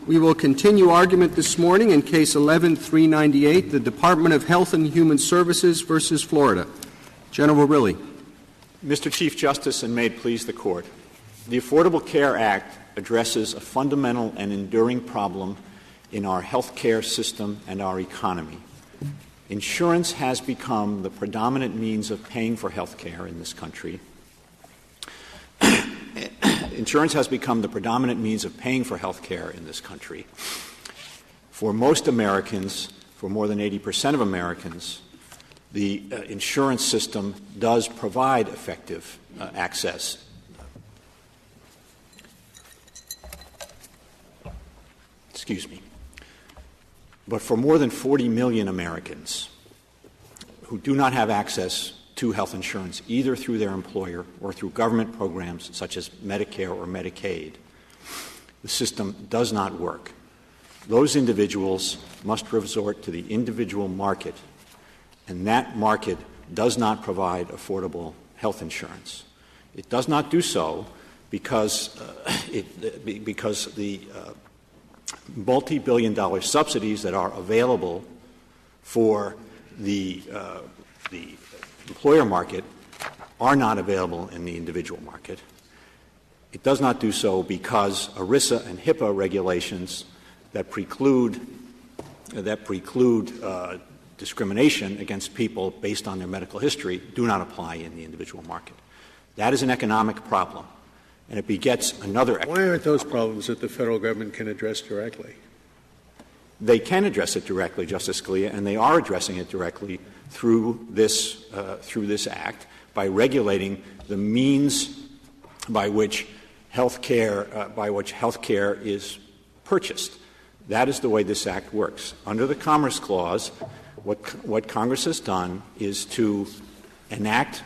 We will continue argument this morning in Case 11-398, the Department of Health and Human Services versus Florida. General Riley. Mr. Chief Justice, and may it please the Court, the Affordable Care Act addresses a fundamental and enduring problem in our health care system and our economy. Insurance has become the predominant means of paying for health care in this country. Insurance has become the predominant means of paying for health care in this country. For most Americans, for more than 80% of Americans, the insurance system does provide effective access. Excuse me. But for more than 40 million Americans who do not have access to health insurance, either through their employer or through government programs such as Medicare or Medicaid, the system does not work. Those individuals must resort to the individual market, and that market does not provide affordable health insurance. It does not do so because the multi-billion-dollar subsidies that are available for the employer market are not available in the individual market. It does not do so because ERISA and HIPAA regulations that preclude discrimination against people based on their medical history do not apply in the individual market. That is an economic problem, and it begets another. Why aren't those problems that the federal government can address directly? They can address it directly, Justice Scalia, and they are addressing it directly through this act by regulating the means by which health care is purchased. That is the way this act works. Under the Commerce Clause, what Congress has done is to enact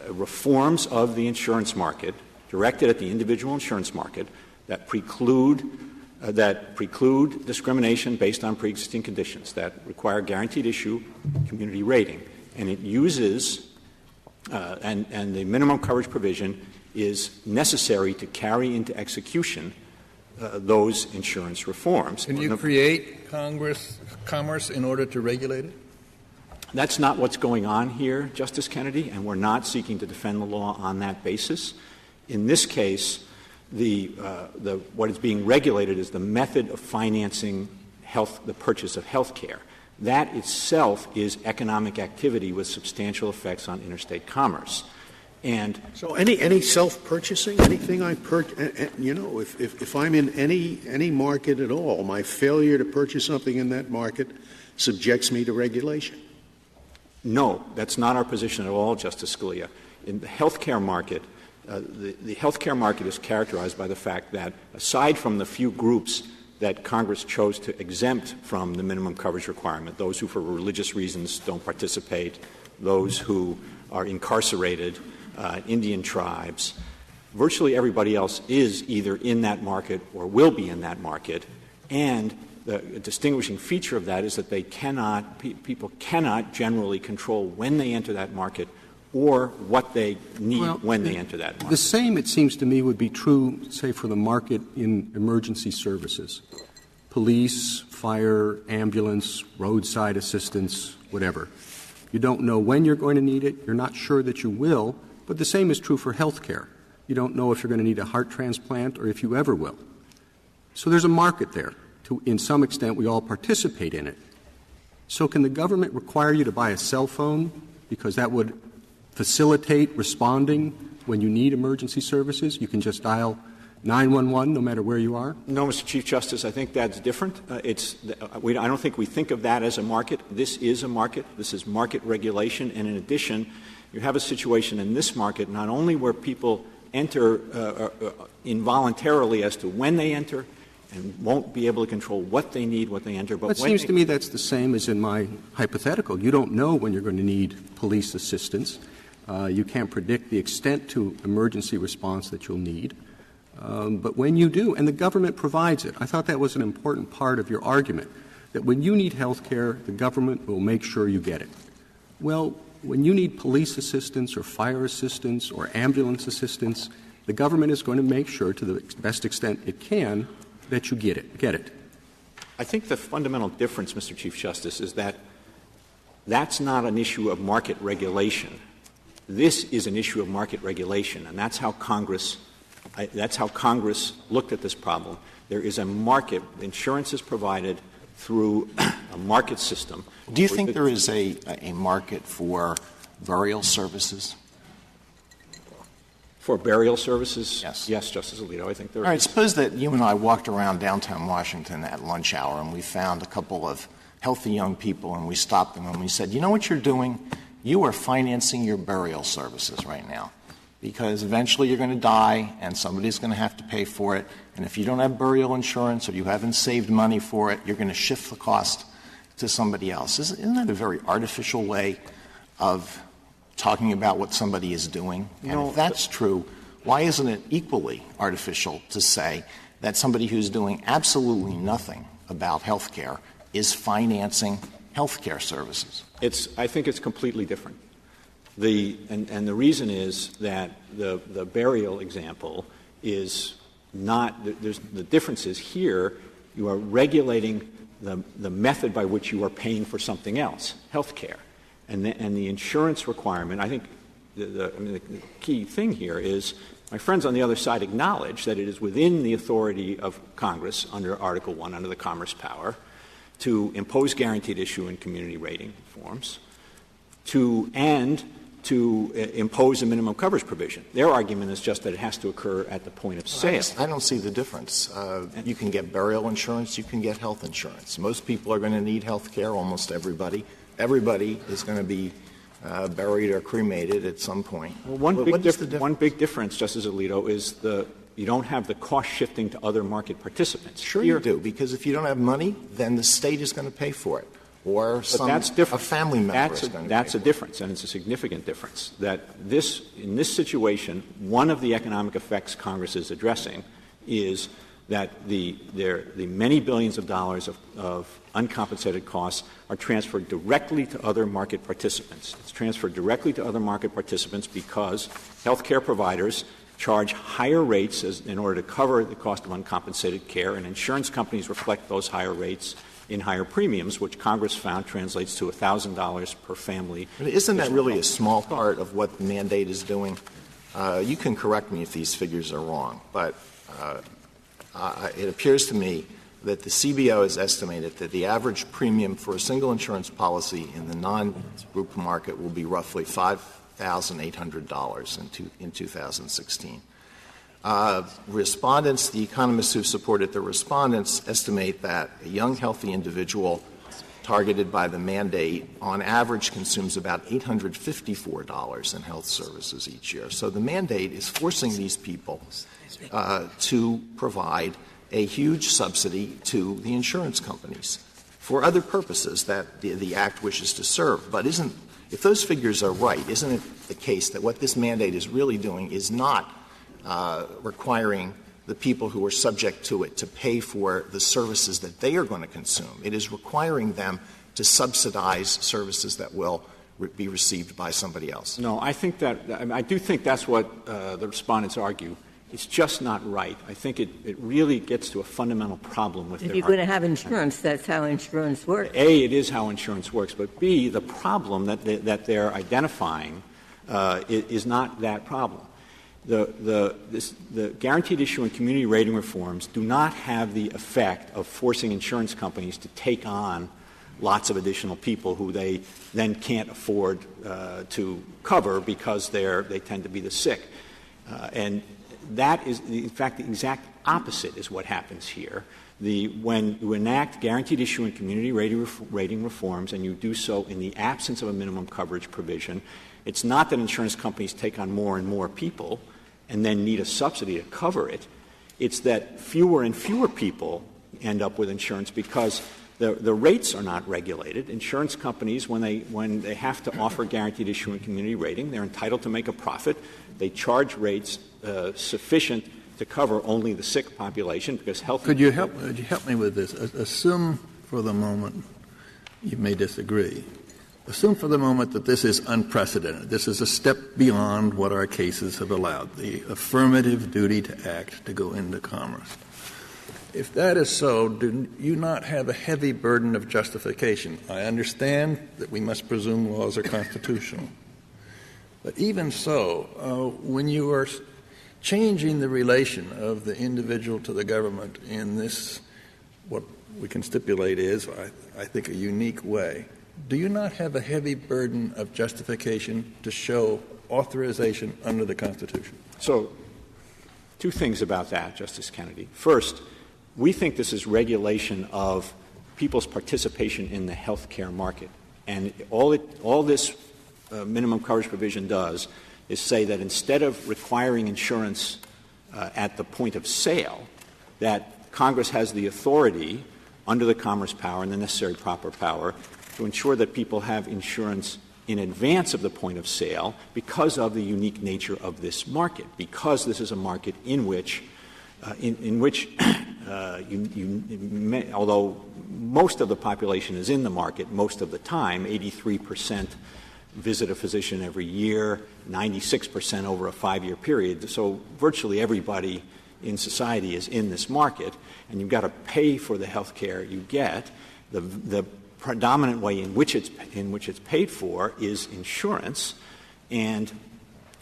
reforms of the insurance market directed at the individual insurance market that preclude discrimination based on pre-existing conditions, that require guaranteed issue community rating. And it uses and the minimum coverage provision is necessary to carry into execution those insurance reforms. Can you create commerce in order to regulate it? That's not what's going on here, Justice Kennedy, and we're not seeking to defend the law on that basis. In this case, what is being regulated is the method of financing the purchase of health care. That itself is economic activity with substantial effects on interstate commerce. And so any self-purchasing, anything if I'm in any market at all, my failure to purchase something in that market subjects me to regulation. No, that's not our position at all, Justice Scalia. In the healthcare market, the healthcare market is characterized by the fact that aside from the few groups that Congress chose to exempt from the minimum coverage requirement, those who for religious reasons don't participate, those who are incarcerated, Indian tribes, virtually everybody else is either in that market or will be in that market. And the distinguishing feature of that is that people cannot generally control when they enter that market or what they need when they enter that market. The same, it seems to me, would be true, say, for the market in emergency services. Police, fire, ambulance, roadside assistance, whatever. You don't know when you're going to need it. You're not sure that you will. But the same is true for health care. You don't know if you're going to need a heart transplant or if you ever will. So there's a market there. In some extent, we all participate in it. So can the government require you to buy a cell phone because that would facilitate responding when you need emergency services? You can just dial 911 no matter where you are? No, Mr. Chief Justice, I think that's different. I don't think we think of that as a market. This is a market. This is market regulation. And in addition, you have a situation in this market not only where people enter involuntarily as to when they enter and won't be able to control what they need, what they enter. But it seems to me that's the same as in my hypothetical. You don't know when you're going to need police assistance. You can't predict the extent to emergency response that you'll need. But when you do, and the government provides it, I thought that was an important part of your argument, that when you need health care, the government will make sure you get it. Well, when you need police assistance or fire assistance or ambulance assistance, the government is going to make sure, to the best extent it can, that you get it. I think the fundamental difference, Mr. Chief Justice, is that that's not an issue of market regulation. This is an issue of market regulation, and that's how Congress looked at this problem. There is a market. Insurance is provided through a market system. Do you think there is a market for burial services? For burial services? Yes. Yes, Justice Alito, I think there is. All right, suppose that you and I walked around downtown Washington at lunch hour and we found a couple of healthy young people and we stopped them and we said, you know what you're doing? You are financing your burial services right now because eventually you're going to die and somebody's going to have to pay for it. And if you don't have burial insurance or you haven't saved money for it, you're going to shift the cost to somebody else. Isn't that a very artificial way of talking about what somebody is doing? And if that's true, why isn't it equally artificial to say that somebody who's doing absolutely nothing about health care is financing health care services? I think it's completely different. And the reason is that the burial example is not — the difference is here you are regulating the method by which you are paying for something else, health care. And the insurance requirement, I think the key thing here is my friends on the other side acknowledge that it is within the authority of Congress under Article I, under the Commerce Power, to impose guaranteed issue and community rating reforms, to impose a minimum coverage provision. Their argument is just that it has to occur at the point of sale. I don't see the difference. You can get burial insurance, you can get health insurance. Most people are going to need health care, almost everybody. Everybody is going to be buried or cremated at some point. Well, one big difference, Justice Alito, is you don't have the cost shifting to other market participants. Sure you do, because if you don't have money, then the state is going to pay for it. Or a family member is going to pay That's a for difference, and it's a significant difference, that in this situation, one of the economic effects Congress is addressing is that the many billions of dollars of uncompensated costs are transferred directly to other market participants. It's transferred directly to other market participants because health care providers charge higher rates in order to cover the cost of uncompensated care, and insurance companies reflect those higher rates in higher premiums, which Congress found translates to $1,000 per family. But isn't that really a small part of what the mandate is doing? You can correct me if these figures are wrong, but it appears to me that the CBO has estimated that the average premium for a single insurance policy in the non-group market will be roughly $5,800 in 2016. Respondents, the economists who supported the respondents, estimate that a young, healthy individual targeted by the mandate on average consumes about $854 in health services each year. So the mandate is forcing these people to provide a huge subsidy to the insurance companies for other purposes that the Act wishes to serve. But if those figures are right, isn't it the case that what this mandate is really doing is not requiring the people who are subject to it to pay for the services that they are going to consume? It is requiring them to subsidize services that will be received by somebody else. No, I do think that's what the respondents argue. It's just not right. I think it really gets to a fundamental problem with if their you're going to have insurance, that's how insurance works. A, it is how insurance works, but B, the problem that they're identifying is not that problem. The guaranteed issue and community rating reforms do not have the effect of forcing insurance companies to take on lots of additional people who they then can't afford to cover because they tend to be the sick. And that is, in fact, the exact opposite is what happens here. When you enact guaranteed issue and community rating reforms and you do so in the absence of a minimum coverage provision, it's not that insurance companies take on more and more people and then need a subsidy to cover it. It's that fewer and fewer people end up with insurance because the rates are not regulated. Insurance companies, when they have to offer guaranteed issue and community rating, they're entitled to make a profit. They charge rates sufficient to cover only the sick population because health. Could you help me with this? Assume for the moment, you may disagree, assume for the moment that this is unprecedented. This is a step beyond what our cases have allowed, the affirmative duty to act to go into commerce. If that is so, do you not have a heavy burden of justification? I understand that we must presume laws are constitutional. But even so, when you are changing the relation of the individual to the government in this, what we can stipulate is, I think, a unique way, do you not have a heavy burden of justification to show authorization under the Constitution? So, two things about that, Justice Kennedy. First, we think this is regulation of people's participation in the health care market. And all this minimum coverage provision does is say that instead of requiring insurance at the point of sale, that Congress has the authority under the commerce power and the necessary proper power to ensure that people have insurance in advance of the point of sale because of the unique nature of this market, because this is a market in which although most of the population is in the market most of the time, 83% visit a physician every year, 96% over a 5-year period. So virtually everybody in society is in this market, and you've got to pay for the health care you get. The predominant way in which it's paid for is insurance, and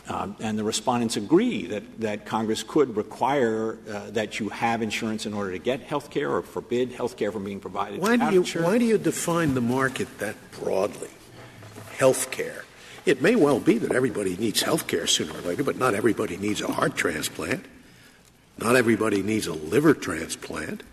the respondents agree that Congress could require that you have insurance in order to get health care or forbid health care from being provided. Why do you define the market that broadly? Health care. It may well be that everybody needs health care sooner or later, but not everybody needs a heart transplant. Not everybody needs a liver transplant.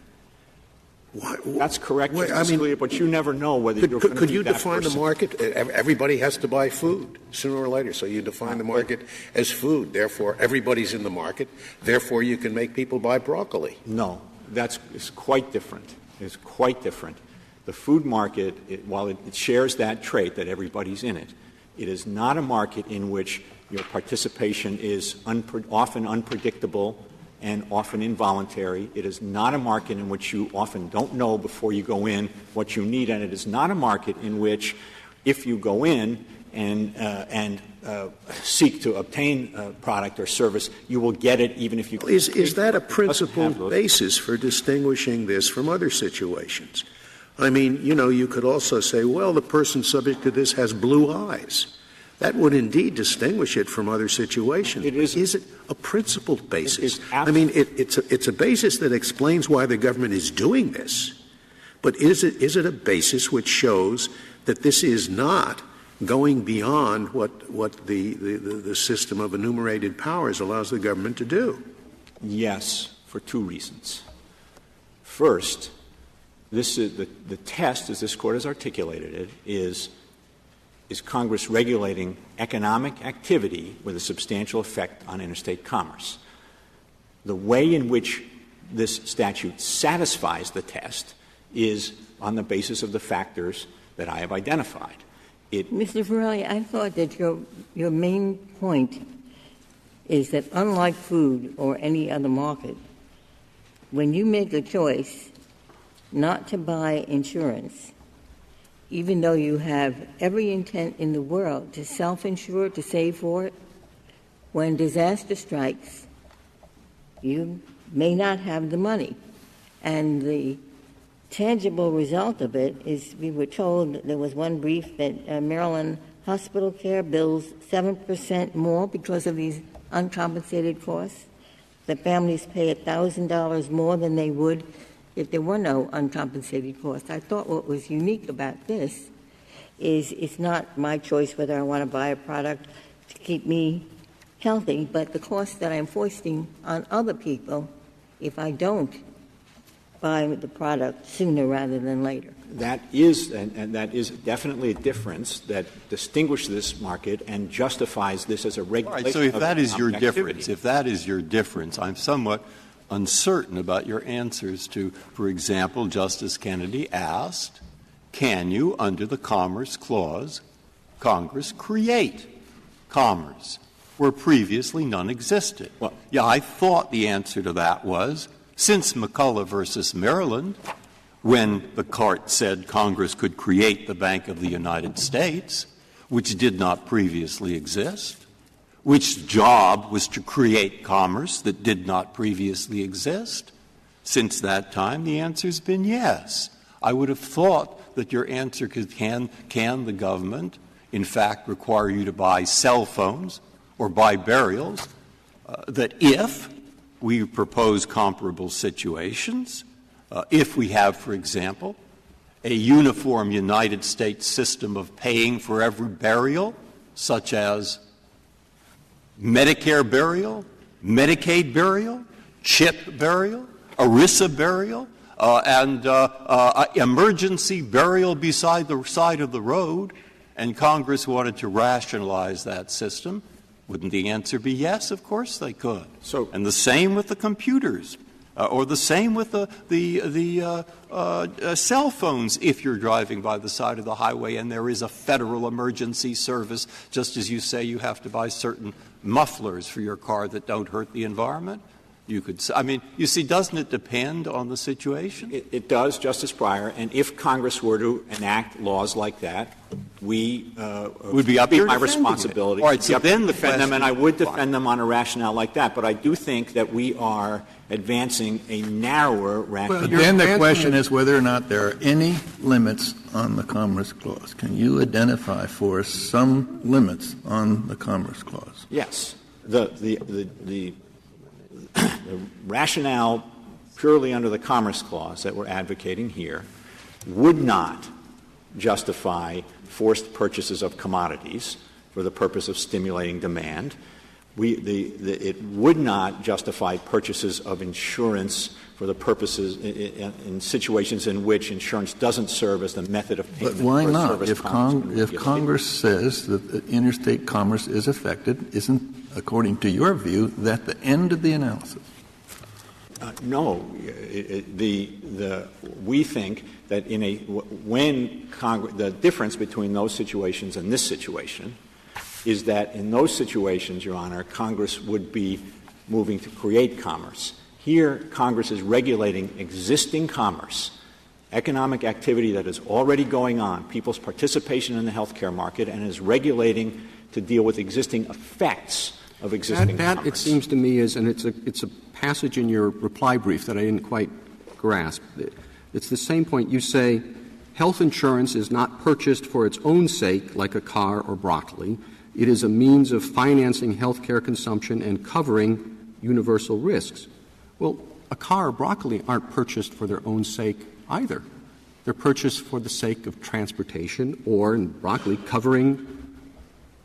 That's correct, Justice Scalia, but you never know whether you're going to be that person. Could you define the market? Everybody has to buy food sooner or later, so you define the market as food. Therefore, everybody's in the market. Therefore, you can make people buy broccoli. No, it's quite different. It's quite different. The food market, while it shares that trait that everybody's in it, it is not a market in which your participation is often unpredictable and often involuntary. It is not a market in which you often don't know before you go in what you need, and it is not a market in which if you go in and seek to obtain a product or service, you will get it even if you can't. Is that a principled basis for distinguishing this from other situations? I mean, you could also say, well, the person subject to this has blue eyes. That would indeed distinguish it from other situations. Is it a principled basis? It's a basis that explains why the government is doing this, but is it a basis which shows that this is not going beyond what the system of enumerated powers allows the government to do? Yes, for two reasons. First, this is the test, as this Court has articulated it, is Congress regulating economic activity with a substantial effect on interstate commerce. The way in which this statute satisfies the test is on the basis of the factors that I have identified. Mr. Verrilli, I thought that your main point is that unlike food or any other market, when you make a choice not to buy insurance, even though you have every intent in the world to self-insure, to save for it, when disaster strikes, you may not have the money. And the tangible result of it is, we were told, there was one brief that Maryland hospital care bills 7% more because of these uncompensated costs. The families pay $1,000 more than they would if there were no uncompensated costs. I thought what was unique about this is it's not my choice whether I want to buy a product to keep me healthy, but the cost that I'm foisting on other people if I don't buy the product sooner rather than later. That is, and that is definitely a difference that distinguishes this market and justifies this as a regulation. Right, so if that is your activity. difference, I'm somewhat uncertain about your answers to, for example, Justice Kennedy asked, can you, under the Commerce Clause, Congress create commerce where previously none existed? Well, I thought the answer to that was, since McCulloch versus Maryland, when the court said Congress could create the Bank of the United States, which did not previously exist, which job was to create commerce that did not previously exist, Since that time, the answer's been yes. I would have thought that your answer can the government, in fact, require you to buy cell phones or buy burials, that if we propose comparable situations, if we have, for example, a uniform United States system of paying for every burial, such as Medicare burial, Medicaid burial, CHIP burial, ERISA burial, and emergency burial beside the side of the road, and Congress wanted to rationalize that system, wouldn't the answer be yes? Of course they could. And the same with the computers, or the same with the cell phones if you're driving by the side of the highway and there is a federal emergency service, just as you say you have to buy certain mufflers for your car that don't hurt the environment. You could — I mean, you see, doesn't it depend on the situation? It does, Justice Breyer, and if Congress were to enact laws like that, we would be up here my defending responsibility. All right, so then the defend them, and I would defend them on a rationale like that. But I do think that we are advancing a narrower rationale. But then the question is whether or not there are any limits on the Commerce Clause. Can you identify for us some limits on the Commerce Clause? Yes. The rationale purely under the Commerce Clause that we're advocating here would not justify forced purchases of commodities for the purpose of stimulating demand. It would not justify purchases of insurance for the purposes in situations in which insurance doesn't serve as the method of payment. But why for a not? service If Congress says that interstate commerce is affected, isn't, according to your view, that the end of the analysis? No. We think that when the difference between those situations and this situation is that in those situations, Your Honor, Congress would be moving to create commerce. Here, Congress is regulating existing commerce, economic activity that is already going on, people's participation in the healthcare market, and is regulating to deal with existing effects of existing commerce. That, it seems to me, is, and it's a passage in your reply brief that I didn't quite grasp. It's the same point. You say health insurance is not purchased for its own sake, like a car or broccoli. It is a means of financing healthcare consumption and covering universal risks. Well, a car or broccoli aren't purchased for their own sake either. They're purchased for the sake of transportation or, in broccoli, covering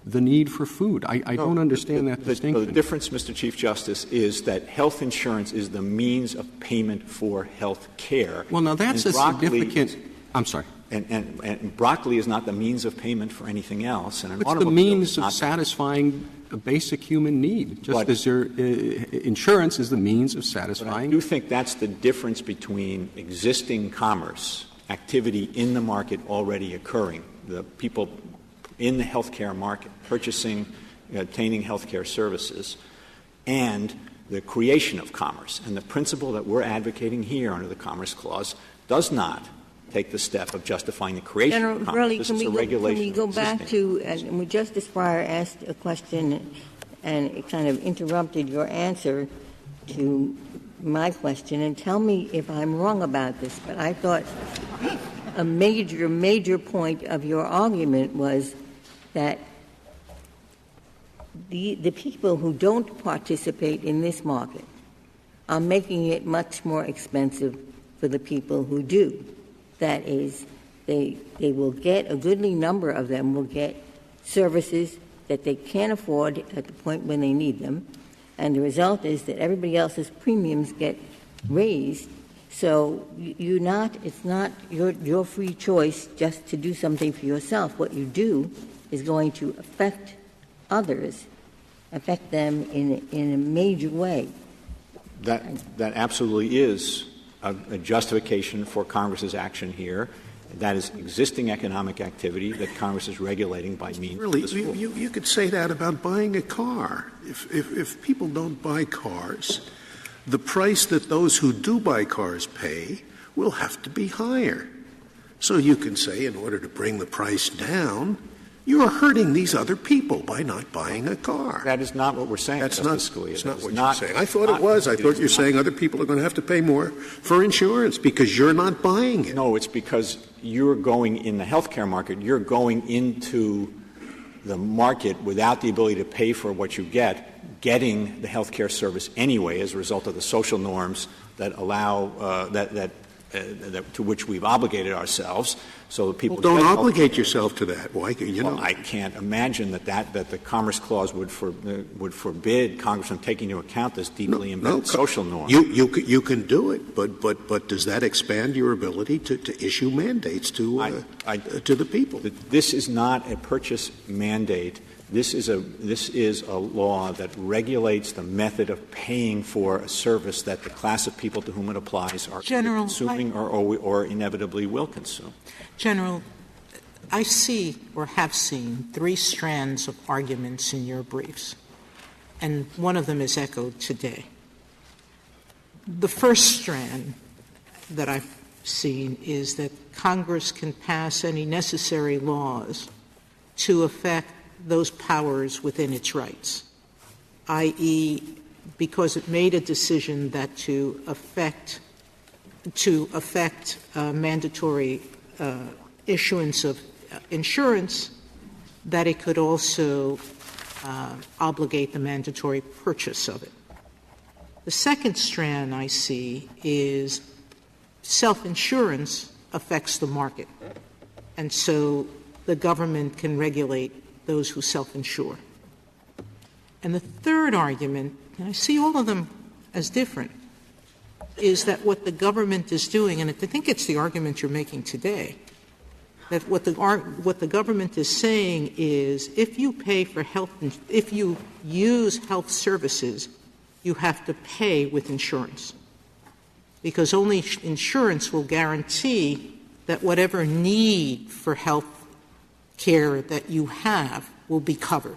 the need for food. I don't understand that distinction. The difference, Mr. Chief Justice, is that health insurance is the means of payment for health care. Well, now that's a significant — I'm sorry. And broccoli is not the means of payment for anything else. And it's the means of satisfying a basic human need, just as your insurance is the means of satisfying. But I do think that's the difference between existing commerce, activity in the market already occurring, the people in the healthcare market purchasing, obtaining healthcare services, and the creation of commerce. And the principle that we're advocating here under the Commerce Clause does not take the step of justifying the creation of commerce. This is a regulation. Can we go back to — and Justice Breyer asked a question and it kind of interrupted your answer to my question, and tell me if I'm wrong about this, but I thought a major point of your argument was that the people who don't participate in this market are making it much more expensive for the people who do. That is, they will get — a goodly number of them will get services that they can't afford at the point when they need them, and the result is that everybody else's premiums get raised. So it's not your free choice just to do something for yourself. What you do is going to affect others, affect them in a major way. That absolutely is a justification for Congress's action here. That is existing economic activity that Congress is regulating by means of this rule. You could say that about buying a car. If people don't buy cars, the price that those who do buy cars pay will have to be higher. So you can say, in order to bring the price down, you're hurting these other people by not buying a car. That is not what we're saying, Justice Scalia. That's not what you're saying. I thought it was. I thought you're saying other people are going to have to pay more for insurance because you're not buying it. No, it's because you're going in the healthcare market, you're going into the market without the ability to pay for what you getting the healthcare service anyway as a result of the social norms that allow that to which we've obligated ourselves. So people don't obligate yourself to that. Why? I can't imagine that the Commerce Clause would forbid Congress from taking into account this deeply embedded social norm. You can do it, but does that expand your ability to issue mandates to the people? This is not a purchase mandate. This is a law that regulates the method of paying for a service that the class of people to whom it applies are consuming or inevitably will consume. General, I see or have seen 3 strands of arguments in your briefs, and one of them is echoed today. The first strand that I've seen is that Congress can pass any necessary laws to affect those powers within its rights, i.e., because it made a decision that to affect mandatory issuance of insurance, that it could also obligate the mandatory purchase of it. The second strand I see is self-insurance affects the market, and so the government can regulate those who self-insure. And the third argument, and I see all of them as different, is that what the government is doing, and I think it's the argument you're making today, that what the government is saying is if you pay for if you use health services, you have to pay with insurance, because only insurance will guarantee that whatever need for health care that you have will be covered,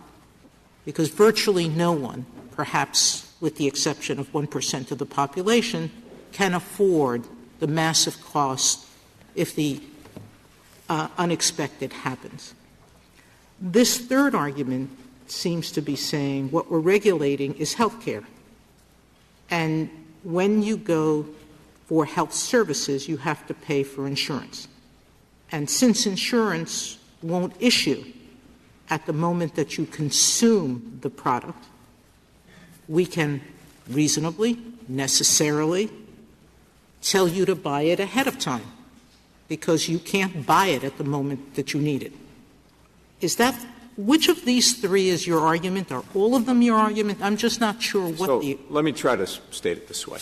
because virtually no one, perhaps with the exception of 1% of the population, can afford the massive cost if the unexpected happens. This third argument seems to be saying what we're regulating is health care. And when you go for health services, you have to pay for insurance. And since insurance won't issue at the moment that you consume the product, we can reasonably, necessarily tell you to buy it ahead of time, because you can't buy it at the moment that you need it. Which of these 3 is your argument? Are all of them your argument? I'm just not sure what let me try to state it this way.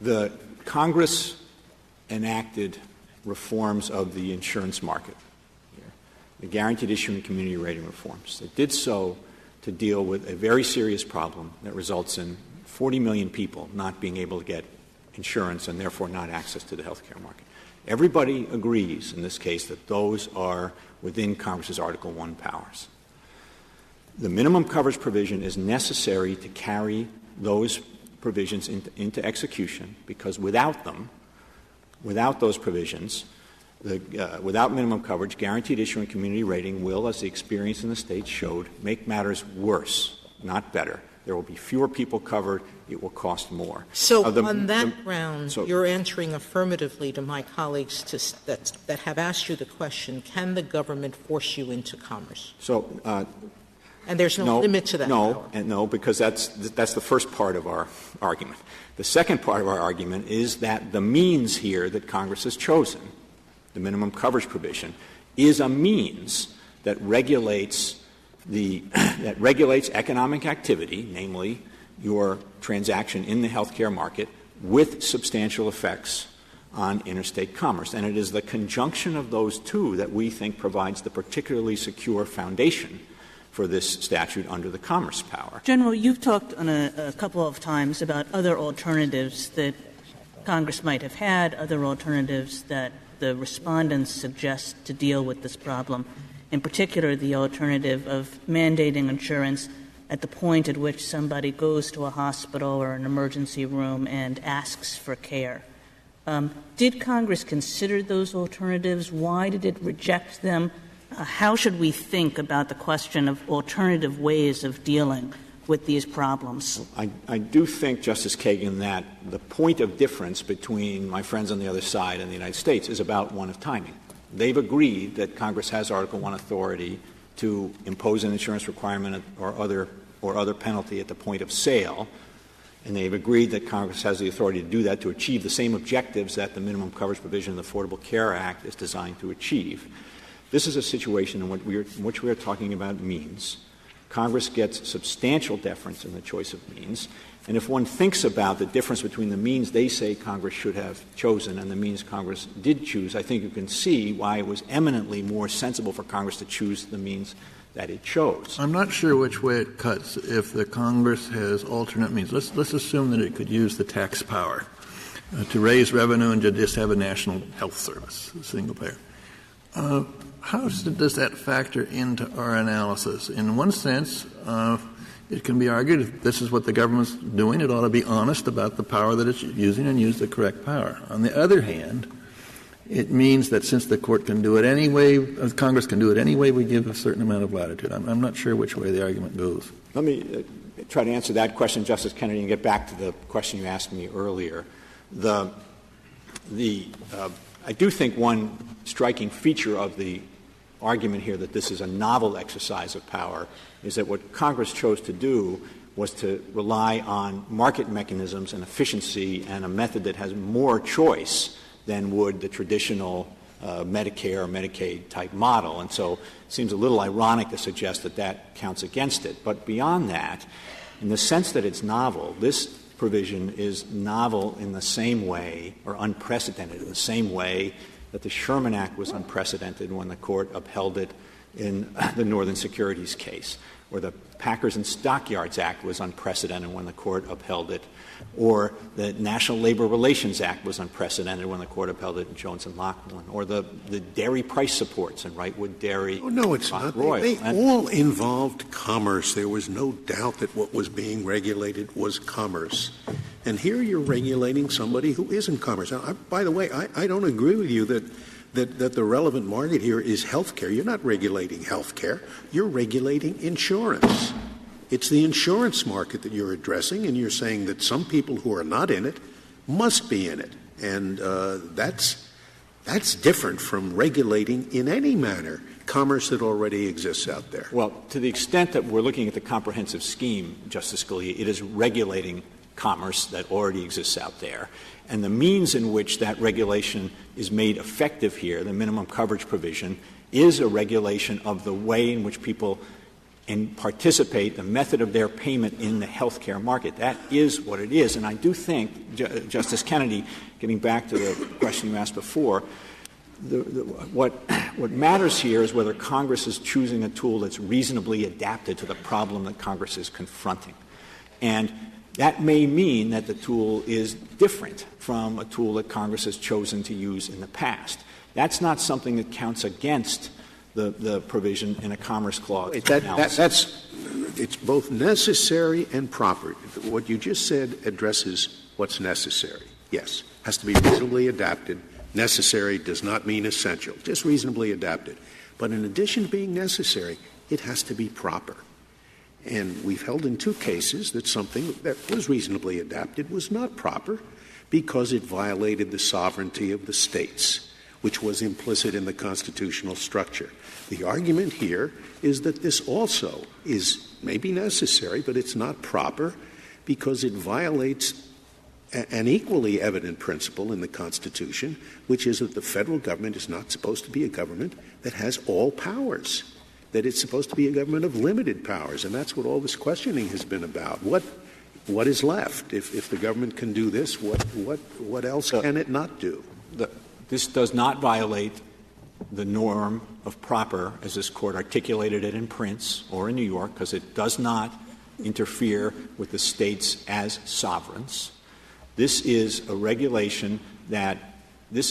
The Congress enacted reforms of the insurance market, the guaranteed issue and community rating reforms. It did so to deal with a very serious problem that results in 40 million people not being able to get insurance and therefore not access to the health care market. Everybody agrees in this case that those are within Congress's Article I powers. The minimum coverage provision is necessary to carry those provisions into execution, because without those provisions, without minimum coverage, guaranteed issue and community rating will, as the experience in the states showed, make matters worse, not better. There will be fewer people covered. It will cost more. So on that ground, you're answering affirmatively to my colleagues that have asked you the question, can the government force you into commerce? And there's no limit to that power. No, because that's the first part of our argument. The second part of our argument is that the means here that Congress has chosen, the minimum coverage provision, is a means that regulates economic activity, namely your transaction in the healthcare market, with substantial effects on interstate commerce. And it is the conjunction of those two that we think provides the particularly secure foundation for this statute under the commerce power. General, you've talked on a couple of times about other alternatives that Congress might have had, other alternatives that the respondents suggest to deal with this problem, in particular the alternative of mandating insurance at the point at which somebody goes to a hospital or an emergency room and asks for care. Did Congress consider those alternatives? Why did it reject them? how should we think about the question of alternative ways of dealing with these problems? I do think, Justice Kagan, that the point of difference between my friends on the other side and the United States is about one of timing. They've agreed that Congress has Article I authority to impose an insurance requirement or other penalty at the point of sale, and they've agreed that Congress has the authority to do that to achieve the same objectives that the minimum coverage provision of the Affordable Care Act is designed to achieve. This is a situation in which we are talking about means. Congress gets substantial deference in the choice of means, and if one thinks about the difference between the means they say Congress should have chosen and the means Congress did choose, I think you can see why it was eminently more sensible for Congress to choose the means that it chose. I'm not sure which way it cuts if the Congress has alternate means. Let's assume that it could use the tax power to raise revenue and to just have a national health service, a single payer. How does that factor into our analysis? In one sense, it can be argued if this is what the government's doing, it ought to be honest about the power that it's using and use the correct power. On the other hand, it means that since the court can do it anyway, Congress can do it anyway, we give a certain amount of latitude. I'm not sure which way the argument goes. Let me try to answer that question, Justice Kennedy, and get back to the question you asked me earlier. I do think one striking feature of the argument here that this is a novel exercise of power is that what Congress chose to do was to rely on market mechanisms and efficiency and a method that has more choice than would the traditional Medicare or Medicaid type model. And so it seems a little ironic to suggest that that counts against it. But beyond that, in the sense that it's novel, this provision is novel in the same way, or unprecedented in the same way, that the Sherman Act was unprecedented when the court upheld it in the Northern Securities case, or the Packers and Stockyards Act was unprecedented when the court upheld it, or the National Labor Relations Act was unprecedented when the court upheld it in Jones and Lockwood, or the dairy price supports in Wrightwood Dairy. Oh, no, it's not. They all involved commerce. There was no doubt that what was being regulated was commerce. And here you're regulating somebody who isn't commerce. Now, by the way, I don't agree with you that the relevant market here is health care. You're not regulating health care. You're regulating insurance. It's the insurance market that you're addressing, and you're saying that some people who are not in it must be in it. And that's different from regulating in any manner commerce that already exists out there. Well, to the extent that we're looking at the comprehensive scheme, Justice Scalia, it is regulating commerce that already exists out there. And the means in which that regulation is made effective here, the minimum coverage provision, is a regulation of the way in which people participate, the method of their payment in the health care market. That is what it is. And I do think, Justice Kennedy, getting back to the question you asked before, what matters here is whether Congress is choosing a tool that's reasonably adapted to the problem that Congress is confronting. And that may mean that the tool is different from a tool that Congress has chosen to use in the past. That's not something that counts against the provision in a Commerce Clause. It's both necessary and proper. What you just said addresses what's necessary. Yes, has to be reasonably adapted. Necessary does not mean essential, just reasonably adapted. But in addition to being necessary, it has to be proper. And we've held in two cases that something that was reasonably adapted was not proper because it violated the sovereignty of the states, which was implicit in the constitutional structure. The argument here is that this also is maybe necessary, but it's not proper because it violates an equally evident principle in the Constitution, which is that the federal government is not supposed to be a government that has all powers, that it's supposed to be a government of limited powers. And that's what all this questioning has been about. What is left? If the government can do this, what else can it not do? This does not violate the norm of proper, as this Court articulated it in Prince or in New York, because it does not interfere with the states as sovereigns. This is a regulation that But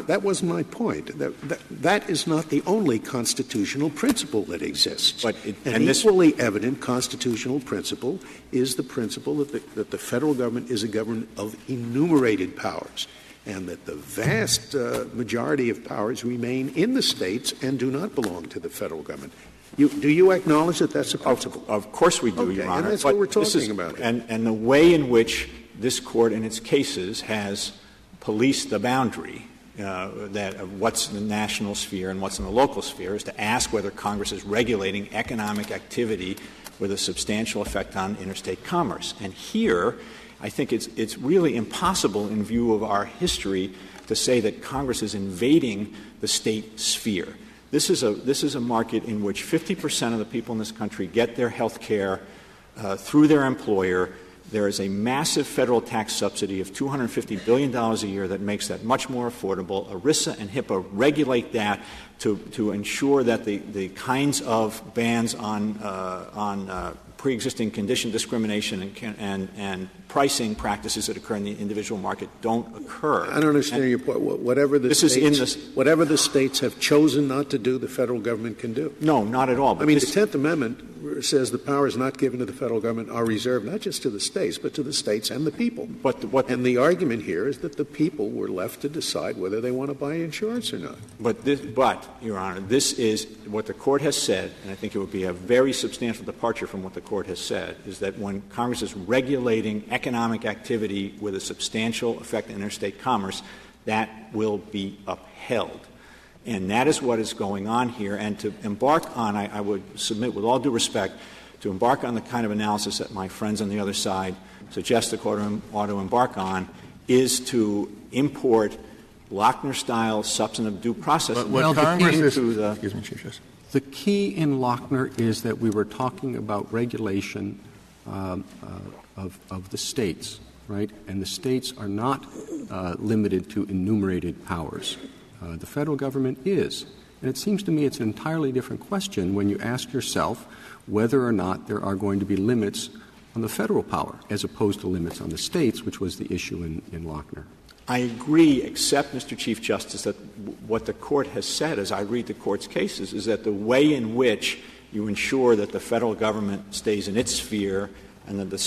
that wasn't my point. That is not the only constitutional principle that exists. An equally evident constitutional principle is the principle that the federal government is a government of enumerated powers. and that the vast majority of powers remain in the states and do not belong to the federal government. Do you acknowledge that that's a principle? Of course we do, Your Honor. And that's what we're talking about. And the way in which this Court in its cases has policed the boundary that of what's in the national sphere and what's in the local sphere is to ask whether Congress is regulating economic activity with a substantial effect on interstate commerce. And here, I think it's really impossible in view of our history to say that Congress is invading the state sphere. This is a market in which 50% of the people in this country get their health care through their employer. There is a massive federal tax subsidy of $250 billion a year that makes that much more affordable. ERISA and HIPAA regulate that to ensure that the kinds of bans on pre-existing condition discrimination and pricing practices that occur in the individual market don't occur. I don't understand your point. Whatever the states have chosen not to do, the federal government can do. No, not at all. But the 10th Amendment says the powers not given to the federal government are reserved not just to the states, but to the states and the people. And the argument here is that the people were left to decide whether they want to buy insurance or not. But, Your Honor, this is what the Court has said, and I think it would be a very substantial departure from what the Court has said, is that when Congress is regulating economic activity with a substantial effect on interstate commerce, that will be upheld. And that is what is going on here. And to embark on, I would submit with all due respect, to embark on the kind of analysis that my friends on the other side suggest the Court ought to embark on is to import Lochner-style substantive due process. The key in Lochner is that we were talking about regulation of the states, right? And the states are not limited to enumerated powers. The federal government is. And it seems to me it's an entirely different question when you ask yourself whether or not there are going to be limits on the federal power as opposed to limits on the states, which was the issue in Lochner. I agree, except, Mr. Chief Justice, that what the Court has said, as I read the Court's cases, is that the way in which you ensure that the federal government stays in its sphere and that the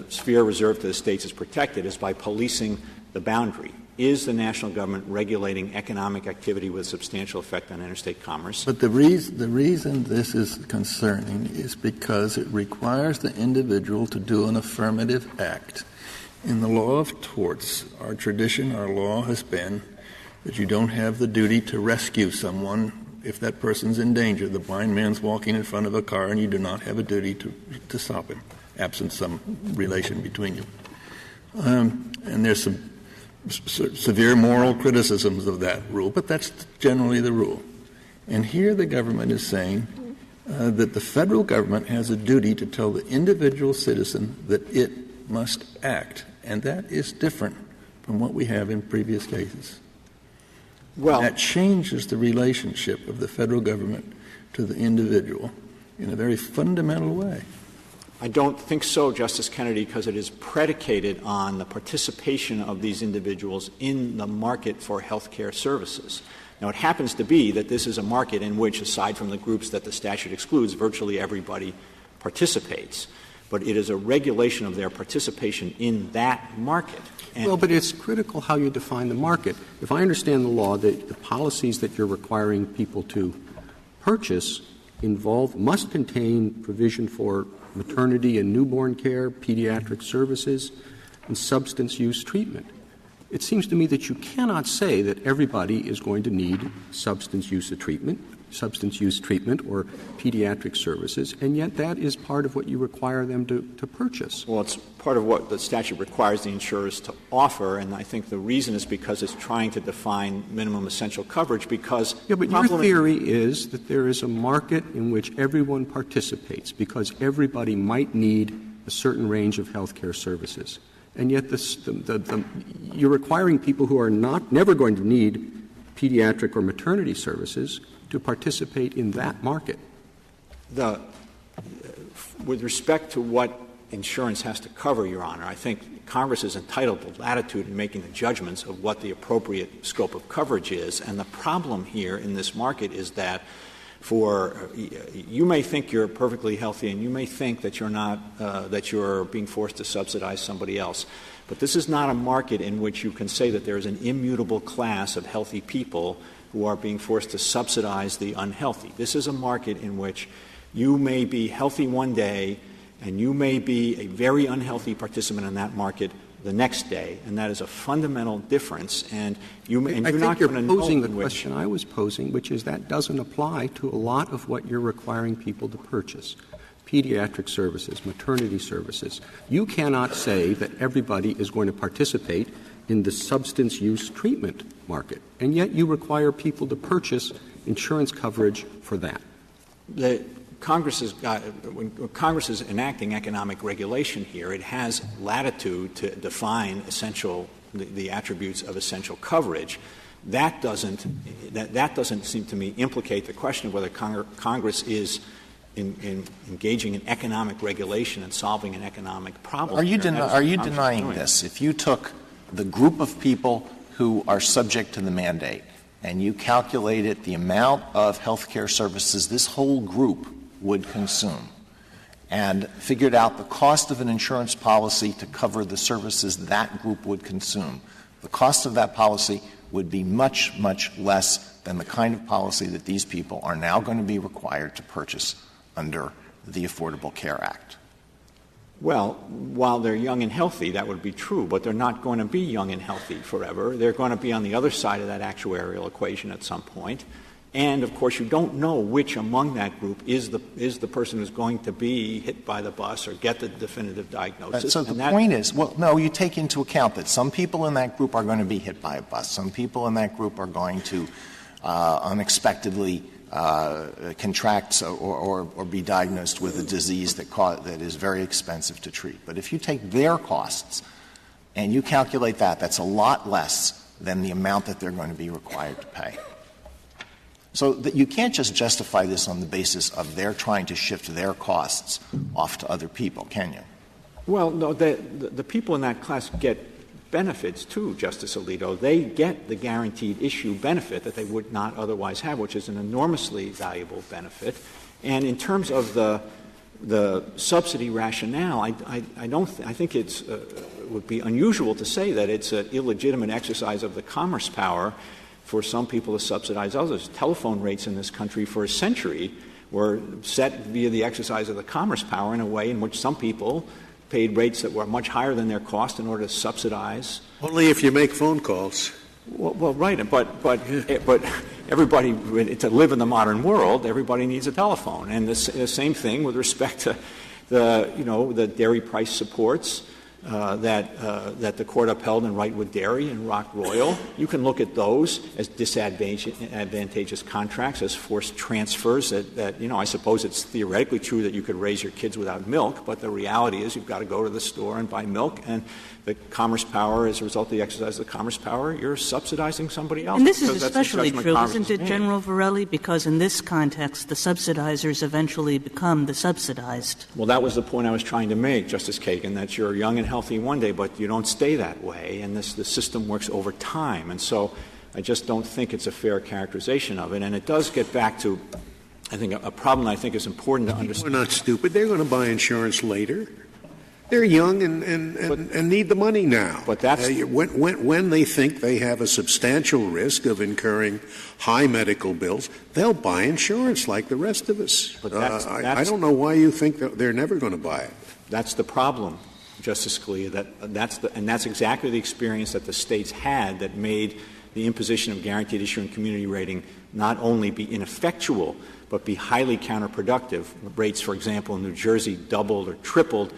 sphere reserved to the states is protected is by policing the boundary. Is the national government regulating economic activity with substantial effect on interstate commerce? But the reason this is concerning is because it requires the individual to do an affirmative act. In the law of torts, our tradition, our law has been that you don't have the duty to rescue someone if that person's in danger. The blind man's walking in front of a car and you do not have a duty to stop him, absent some relation between you. And there's some severe moral criticisms of that rule, but that's generally the rule. And here the government is saying that the federal government has a duty to tell the individual citizen that it must act, and that is different from what we have in previous cases. Well, that changes the relationship of the federal government to the individual in a very fundamental way. I don't think so, Justice Kennedy, because it is predicated on the participation of these individuals in the market for health care services. Now, it happens to be that this is a market in which, aside from the groups that the statute excludes, virtually everybody participates. But it is a regulation of their participation in that market. Well, but it's critical how you define the market. If I understand the law, the policies that you're requiring people to purchase must contain provision for maternity and newborn care, pediatric services, and substance use treatment. It seems to me that you cannot say that everybody is going to need substance use treatment or pediatric services, and yet that is part of what you require them to purchase. Well, it's part of what the statute requires the insurers to offer, and I think the reason is because it's trying to define minimum essential coverage because... Yeah, but your theory is that there is a market in which everyone participates because everybody might need a certain range of health care services. And yet you're requiring people who are never going to need pediatric or maternity services to participate in that market. With respect to what insurance has to cover, Your Honor, I think Congress is entitled to latitude in making the judgments of what the appropriate scope of coverage is. And the problem here in this market is that you may think you're perfectly healthy and you may think that you're not, that you're being forced to subsidize somebody else. But this is not a market in which you can say that there is an immutable class of healthy people who are being forced to subsidize the unhealthy. This is a market in which you may be healthy one day and you may be a very unhealthy participant in that market the next day, and that is a fundamental difference. And you're not going to know posing the question I was posing, which is that doesn't apply to a lot of what you're requiring people to purchase. Pediatric services, maternity services. You cannot say that everybody is going to participate in the substance use treatment market, and yet you require people to purchase insurance coverage for that. When Congress is enacting economic regulation here, it has latitude to define the attributes of essential coverage. That doesn't seem to me implicate the question of whether Congress is engaging in economic regulation and solving an economic problem. Are you denying this? If you took the group of people who are subject to the mandate and you calculated the amount of health care services this whole group would consume and figured out the cost of an insurance policy to cover the services that group would consume, the cost of that policy would be much, much less than the kind of policy that these people are now going to be required to purchase under the Affordable Care Act. Well, while they're young and healthy, that would be true, but they're not going to be young and healthy forever. They're going to be on the other side of that actuarial equation at some point. And, of course, you don't know which among that group is the person who's going to be hit by the bus or get the definitive diagnosis. So the point is, well, no, you take into account that some people in that group are going to be hit by a bus. Some people in that group are going to unexpectedly contract or be diagnosed with a disease that is very expensive to treat. But if you take their costs and you calculate that's a lot less than the amount that they're going to be required to pay. So that you can't just justify this on the basis of they're trying to shift their costs off to other people, can you? Well, no, the people in that class get benefits too, Justice Alito. They get the guaranteed issue benefit that they would not otherwise have, which is an enormously valuable benefit. And in terms of the subsidy rationale, I think it would be unusual to say that it's an illegitimate exercise of the commerce power for some people to subsidize others. Telephone rates in this country for a century were set via the exercise of the commerce power in a way in which some people paid rates that were much higher than their cost in order to subsidize. Only if you make phone calls. Well, right, but everybody, to live in the modern world, everybody needs a telephone. And the same thing with respect to the dairy price supports that the court upheld in Wrightwood Dairy and Rock Royal. You can look at those as disadvantageous contracts, as forced transfers that I suppose it's theoretically true that you could raise your kids without milk, but the reality is you've got to go to the store and buy milk, and the commerce power, as a result of the exercise of the commerce power, you're subsidizing somebody else. And this is especially true, isn't it, General Varelli? Because in this context, the subsidizers eventually become the subsidized. Well, that was the point I was trying to make, Justice Kagan, that you're young and healthy one day, but you don't stay that way, and the system works over time. And so I just don't think it's a fair characterization of it. And it does get back to, I think, a problem I think is important to understand. We're not stupid. They're going to buy insurance later. They're young and need the money now. But that's when they think they have a substantial risk of incurring high medical bills, they'll buy insurance like the rest of us. But I don't know why you think that they're never going to buy it. That's the problem, Justice Scalia. That's exactly the experience that the states had that made the imposition of guaranteed issue and community rating not only be ineffectual but be highly counterproductive. Rates, for example, in New Jersey doubled or tripled.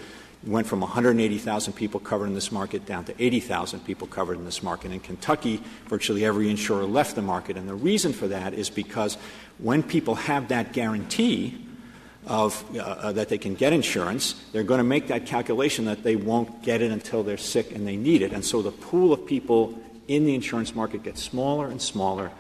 Went from 180,000 people covered in this market down to 80,000 people covered in this market. In Kentucky, virtually every insurer left the market. And the reason for that is because when people have that guarantee of that they can get insurance, they're going to make that calculation that they won't get it until they're sick and they need it. And so the pool of people in the insurance market gets smaller and smaller.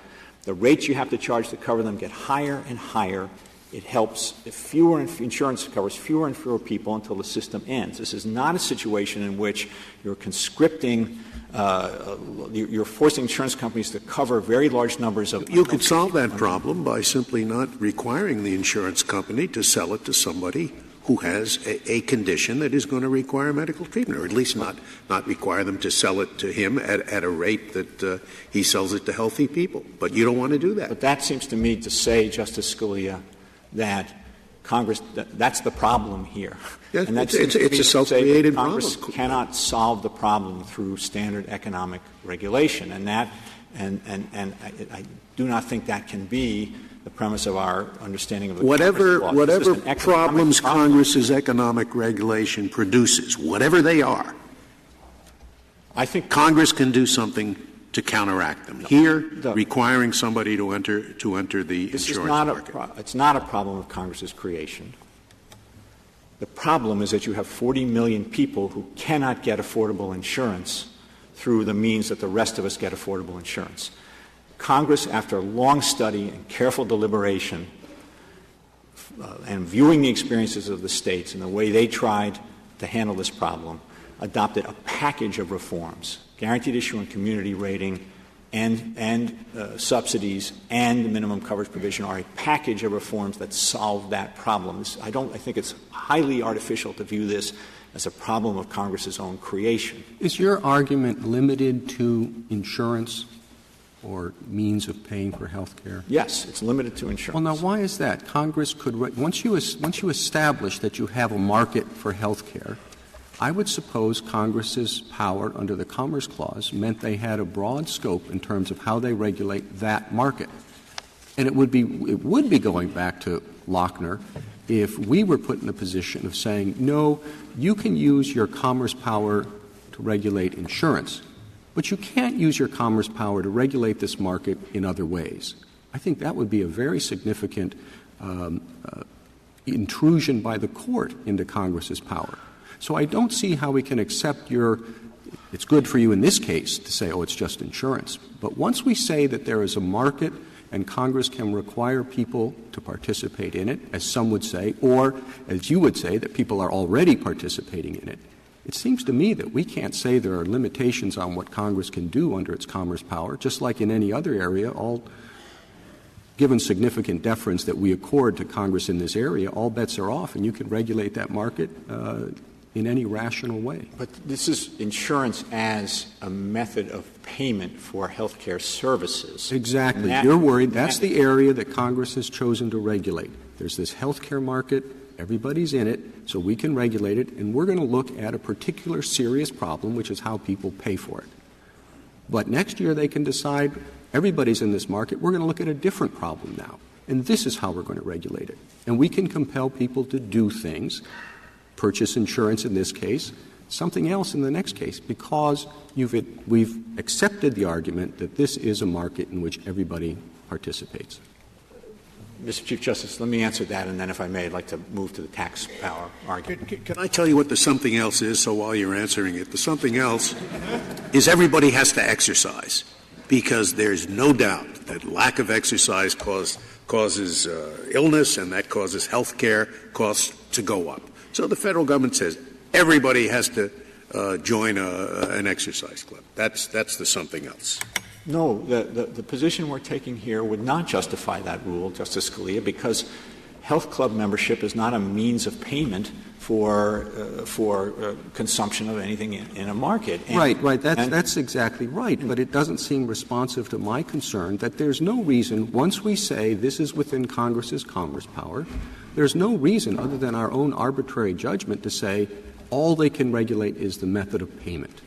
The rates you have to charge to cover them get higher and higher. It helps insurance covers fewer and fewer people until the system ends. This is not a situation in which you're conscripting, you're forcing insurance companies to cover very large numbers of. You could solve that problem by simply not requiring the insurance company to sell it to somebody who has a condition that is going to require medical treatment, or at least not require them to sell it to him at a rate that he sells it to healthy people. But you don't want to do that. But that seems to me to say, Justice Scalia, that Congress that's the problem here. Yes, and it's a self-created problem. Congress cannot solve the problem through standard economic regulation, and I do not think that can be the premise of our understanding of the whatever problems problem. Congress's economic regulation produces, whatever they are, I think Congress can do something to counteract them. Here, requiring somebody to enter the insurance market. It's not a problem of Congress's creation. The problem is that you have 40 million people who cannot get affordable insurance through the means that the rest of us get affordable insurance. Congress, after long study and careful deliberation and viewing the experiences of the states and the way they tried to handle this problem, adopted a package of reforms, guaranteed issue and community rating and subsidies and minimum coverage provision are a package of reforms that solve that problem. I think it's highly artificial to view this as a problem of Congress's own creation. Is your argument limited to insurance or means of paying for health care? Yes, it's limited to insurance. Well, now, why is that? Congress could once you establish that you have a market for health care, I would suppose Congress's power under the Commerce Clause meant they had a broad scope in terms of how they regulate that market. And it would be going back to Lochner if we were put in a position of saying, no, you can use your commerce power to regulate insurance, but you can't use your commerce power to regulate this market in other ways. I think that would be a very significant intrusion by the court into Congress's power. So I don't see how we can accept it's good for you in this case to say, oh, it's just insurance. But once we say that there is a market and Congress can require people to participate in it, as some would say, or as you would say, that people are already participating in it, it seems to me that we can't say there are limitations on what Congress can do under its commerce power, just like in any other area, given significant deference that we accord to Congress in this area, all bets are off, and you can regulate that market in any rational way. But this is insurance as a method of payment for health care services. Exactly. You're worried. That's the area that Congress has chosen to regulate. There's this health care market. Everybody's in it, so we can regulate it, and we're going to look at a particular serious problem, which is how people pay for it. But next year they can decide everybody's in this market. We're going to look at a different problem now, and this is how we're going to regulate it. And we can compel people to do things, purchase insurance in this case, something else in the next case, because we've accepted the argument that this is a market in which everybody participates. Mr. Chief Justice, let me answer that, and then, if I may, I'd like to move to the tax power argument. Can I tell you what the something else is, so while you're answering it? The something else is everybody has to exercise, because there's no doubt that lack of exercise causes illness, and that causes health care costs to go up. So the federal government says everybody has to join an exercise club. That's the something else. No, the position we're taking here would not justify that rule, Justice Scalia, because health club membership is not a means of payment for consumption of anything in a market. Right. That's exactly right. But it doesn't seem responsive to my concern that there's no reason, once we say this is within Congress's commerce power, there's no reason other than our own arbitrary judgment to say all they can regulate is the method of payment.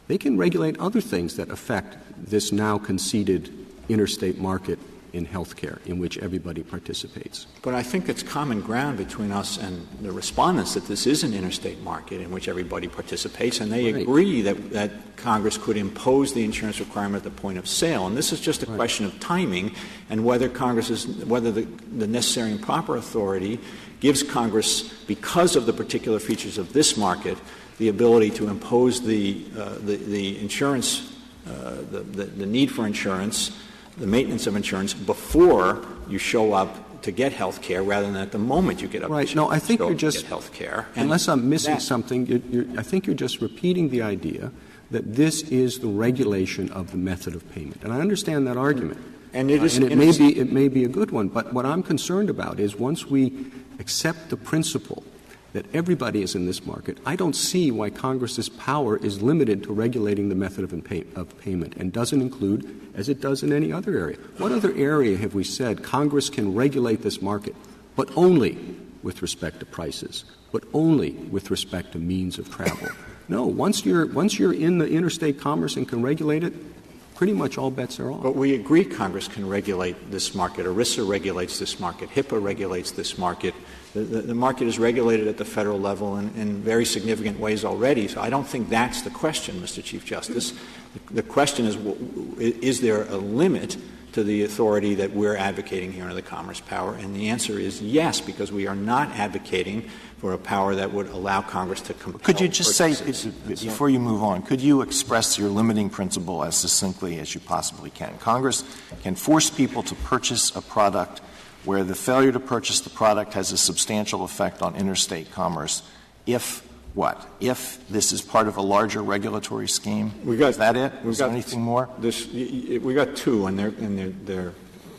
They can regulate other things that affect this now conceded interstate market in health care in which everybody participates. But I think it's common ground between us and the respondents that this is an interstate market in which everybody participates, and they agree that Congress could impose the insurance requirement at the point of sale. And this is just a question of timing and whether the necessary and proper authority gives Congress, because of the particular features of this market, the ability to impose the insurance, the need for insurance, the maintenance of insurance before you show up to get health care rather than at the moment you get up to I think you're just, get health care. Unless I'm missing something, I think you're just repeating the idea that this is the regulation of the method of payment. And I understand that argument. And it may be a good one. But what I'm concerned about is once we accept the principle that everybody is in this market, I don't see why Congress's power is limited to regulating the method of payment and doesn't include, as it does in any other area. What other area have we said Congress can regulate this market, but only with respect to prices, but only with respect to means of travel? No, once you're in the interstate commerce and can regulate it, pretty much all bets are off. But we agree Congress can regulate this market. ERISA regulates this market. HIPAA regulates this market. The market is regulated at the federal level in very significant ways already. So I don't think that's the question, Mr. Chief Justice. The question is there a limit to the authority that we're advocating here under the Commerce Power? And the answer is yes, because we are not advocating for a power that would allow Congress to compel. Could you just say, before you move on, could you express your limiting principle as succinctly as you possibly can? Congress can force people to purchase a product where the failure to purchase the product has a substantial effect on interstate commerce if what? If this is part of a larger regulatory scheme? Is that it? Is there anything more? We got two, and they're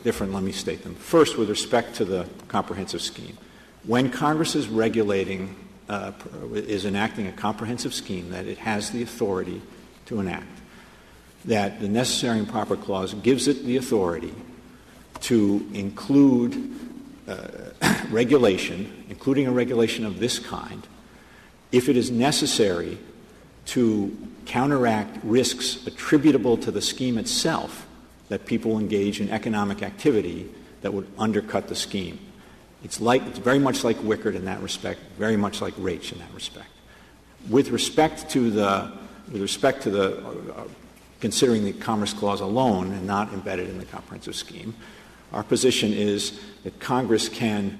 different. Let me state them. First, with respect to the comprehensive scheme. When Congress is regulating, is enacting a comprehensive scheme that it has the authority to enact, that the necessary and proper clause gives it the authority to include regulation, including a regulation of this kind, if it is necessary to counteract risks attributable to the scheme itself, that people engage in economic activity that would undercut the scheme. It's very much like Wickard in that respect, very much like Raich in that respect. With respect to the considering the Commerce Clause alone and not embedded in the comprehensive scheme, our position is that Congress can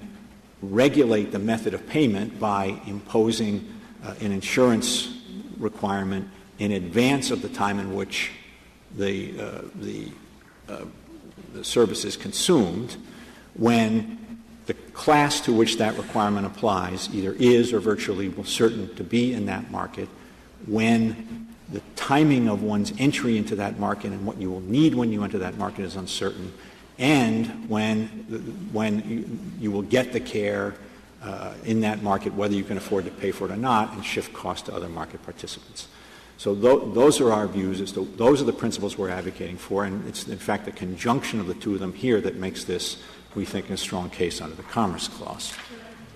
regulate the method of payment by imposing an insurance requirement in advance of the time in which the service is consumed, when the class to which that requirement applies either is or virtually will certain to be in that market, when the timing of one's entry into that market and what you will need when you enter that market is uncertain, and when you will get the care in that market, whether you can afford to pay for it or not, and shift costs to other market participants. So those are our views. Those are the principles we're advocating for, and it's, in fact, the conjunction of the two of them here that makes this, we think, a strong case under the Commerce Clause.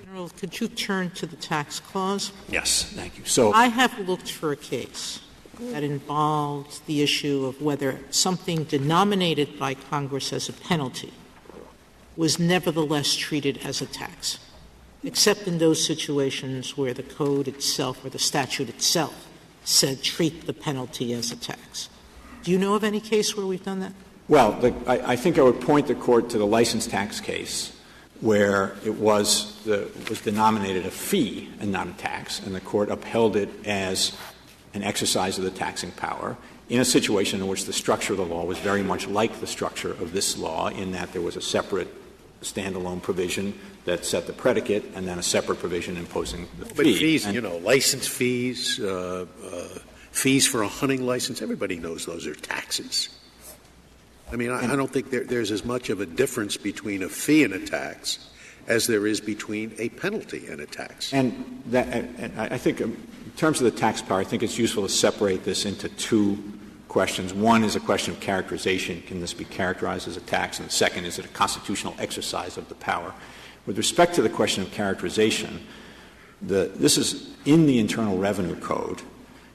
General, could you turn to the tax clause? Yes, thank you. So I have looked for a case that involved the issue of whether something denominated by Congress as a penalty was nevertheless treated as a tax, except in those situations where the code itself or the statute itself said treat the penalty as a tax. Do you know of any case where we've done that? Well, I think I would point the Court to the license tax case where it was denominated a fee and not a tax, and the Court upheld it as an exercise of the taxing power in a situation in which the structure of the law was very much like the structure of this law, in that there was a separate standalone provision that set the predicate and then a separate provision imposing the fee. But fees, license fees, fees for a hunting license, everybody knows those are taxes. I mean, I don't think there's as much of a difference between a fee and a tax as there is between a penalty and a tax. And I think in terms of the tax power, I think it's useful to separate this into two questions. One is a question of characterization. Can this be characterized as a tax? And the second, is it a constitutional exercise of the power? With respect to the question of characterization, this is in the Internal Revenue Code.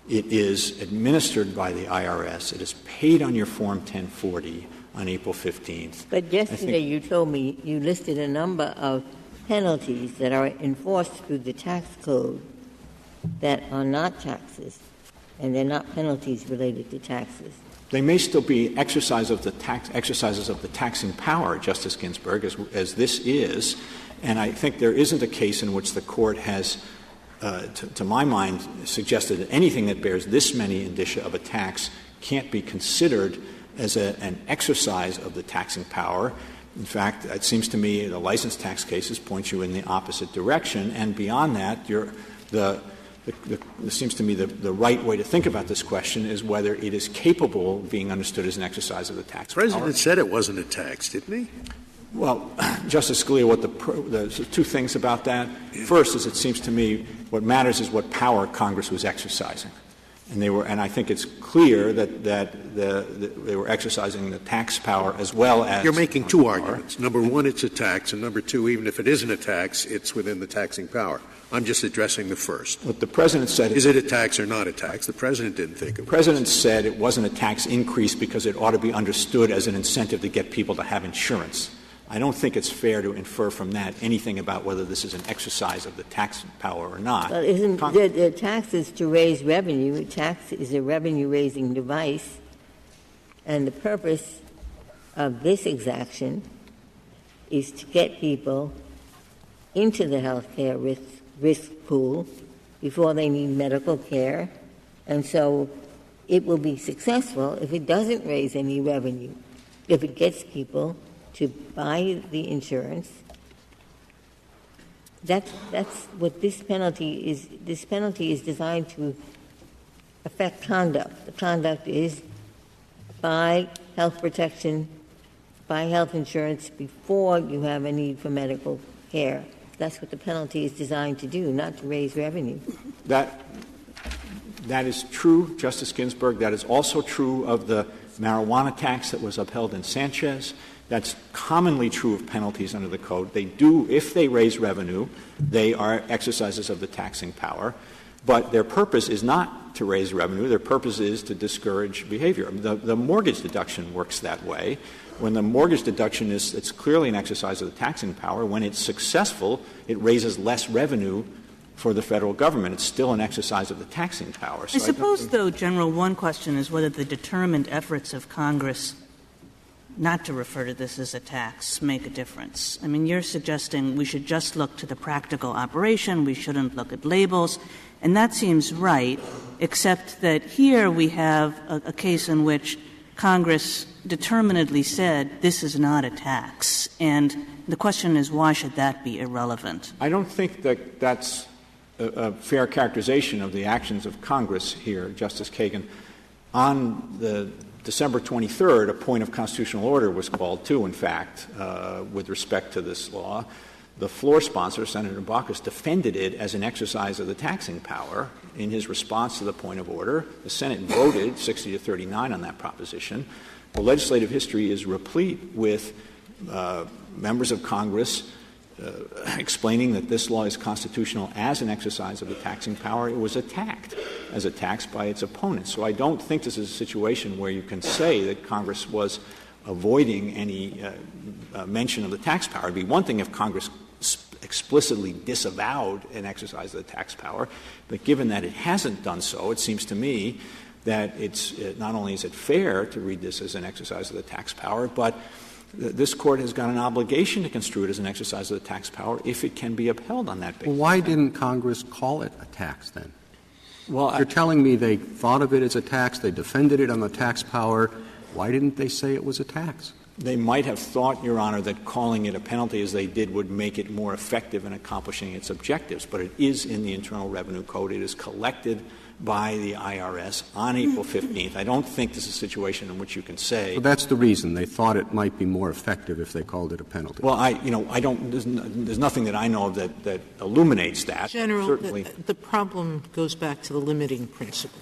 It is administered by the IRS. It is paid on your Form 1040 on April 15th. But yesterday you told me you listed a number of penalties that are enforced through the tax code that are not taxes, and they're not penalties related to taxes. They may still be exercises of the taxing power, Justice Ginsburg, as this is. And I think there isn't a case in which the Court has, to my mind, suggested that anything that bears this many indicia of a tax can't be considered as an exercise of the taxing power. In fact, it seems to me the license tax cases point you in the opposite direction. And beyond that, it seems to me the right way to think about this question is whether it is capable of being understood as an exercise of the tax power. The President said it wasn't a tax, didn't he? Well, Justice Scalia, there's two things about that. First is it seems to me what matters is what power Congress was exercising. And I think it's clear that they were exercising the tax power as well as. You're making two arguments. Number one, it's a tax, and number two, even if it isn't a tax, it's within the taxing power. I'm just addressing the first. What the President said is it a tax or not a tax? The President didn't think it was. The President said it wasn't a tax increase because it ought to be understood as an incentive to get people to have insurance. I don't think it's fair to infer from that anything about whether this is an exercise of the tax power or not. Well, isn't the tax is to raise revenue. A tax is a revenue-raising device, and the purpose of this exaction is to get people into the health care risk pool before they need medical care, and so it will be successful if it doesn't raise any revenue, if it gets people to buy the insurance. That's what this penalty is. This penalty is designed to affect conduct. The conduct is buy health protection, buy health insurance before you have a need for medical care. That's what the penalty is designed to do, not to raise revenue. That is true, Justice Ginsburg. That is also true of the marijuana tax that was upheld in Sanchez. That's commonly true of penalties under the Code. They do, if they raise revenue, they are exercises of the taxing power. But their purpose is not to raise revenue. Their purpose is to discourage behavior. The mortgage deduction works that way. When the mortgage deduction it's clearly an exercise of the taxing power. When it's successful, it raises less revenue for the federal government. It's still an exercise of the taxing power. So I suppose, though, General, one question is whether the determined efforts of Congress not to refer to this as a tax make a difference. I mean, you're suggesting we should just look to the practical operation, we shouldn't look at labels, and that seems right, except that here we have a case in which Congress determinedly said this is not a tax, and the question is why should that be irrelevant? I don't think that that's a fair characterization of the actions of Congress here, Justice Kagan. On the December 23rd, a point of constitutional order was called too, in fact, with respect to this law. The floor sponsor, Senator Baucus, defended it as an exercise of the taxing power in his response to the point of order. The Senate voted 60-39 on that proposition. The legislative history is replete with members of Congress explaining that this law is constitutional as an exercise of the taxing power. It was attacked as a tax by its opponents. So I don't think this is a situation where you can say that Congress was avoiding any mention of the tax power. It would be one thing if Congress explicitly disavowed an exercise of the tax power, but given that it hasn't done so, it seems to me that not only is it fair to read this as an exercise of the tax power, but this Court has got an obligation to construe it as an exercise of the tax power if it can be upheld on that basis. Well, why didn't Congress call it a tax then? Well, you're telling me they thought of it as a tax, they defended it on the tax power. Why didn't they say it was a tax? They might have thought, Your Honor, that calling it a penalty as they did would make it more effective in accomplishing its objectives. But it is in the Internal Revenue Code. It is collected by the IRS on April 15th. I don't think this is a situation in which you can say. Well, that's the reason. They thought it might be more effective if they called it a penalty. Well, there's nothing that I know of that illuminates that. General, certainly. The problem goes back to the limiting principle.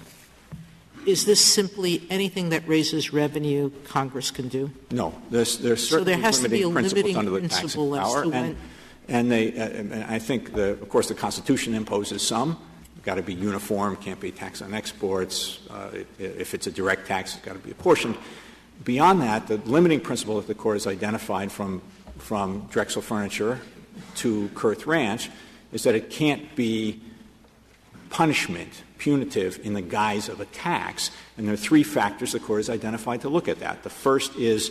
Is this simply anything that raises revenue Congress can do? No. There's certainly has to be a principles limiting under the principle taxing power. And I think, of course, the Constitution imposes some. It's got to be uniform, can't be tax on exports. If it's a direct tax, it's got to be apportioned. Beyond that, the limiting principle that the Court has identified from Drexel Furniture to Kurth Ranch is that it can't be punishment, punitive, in the guise of a tax. And there are three factors the Court has identified to look at that. The first is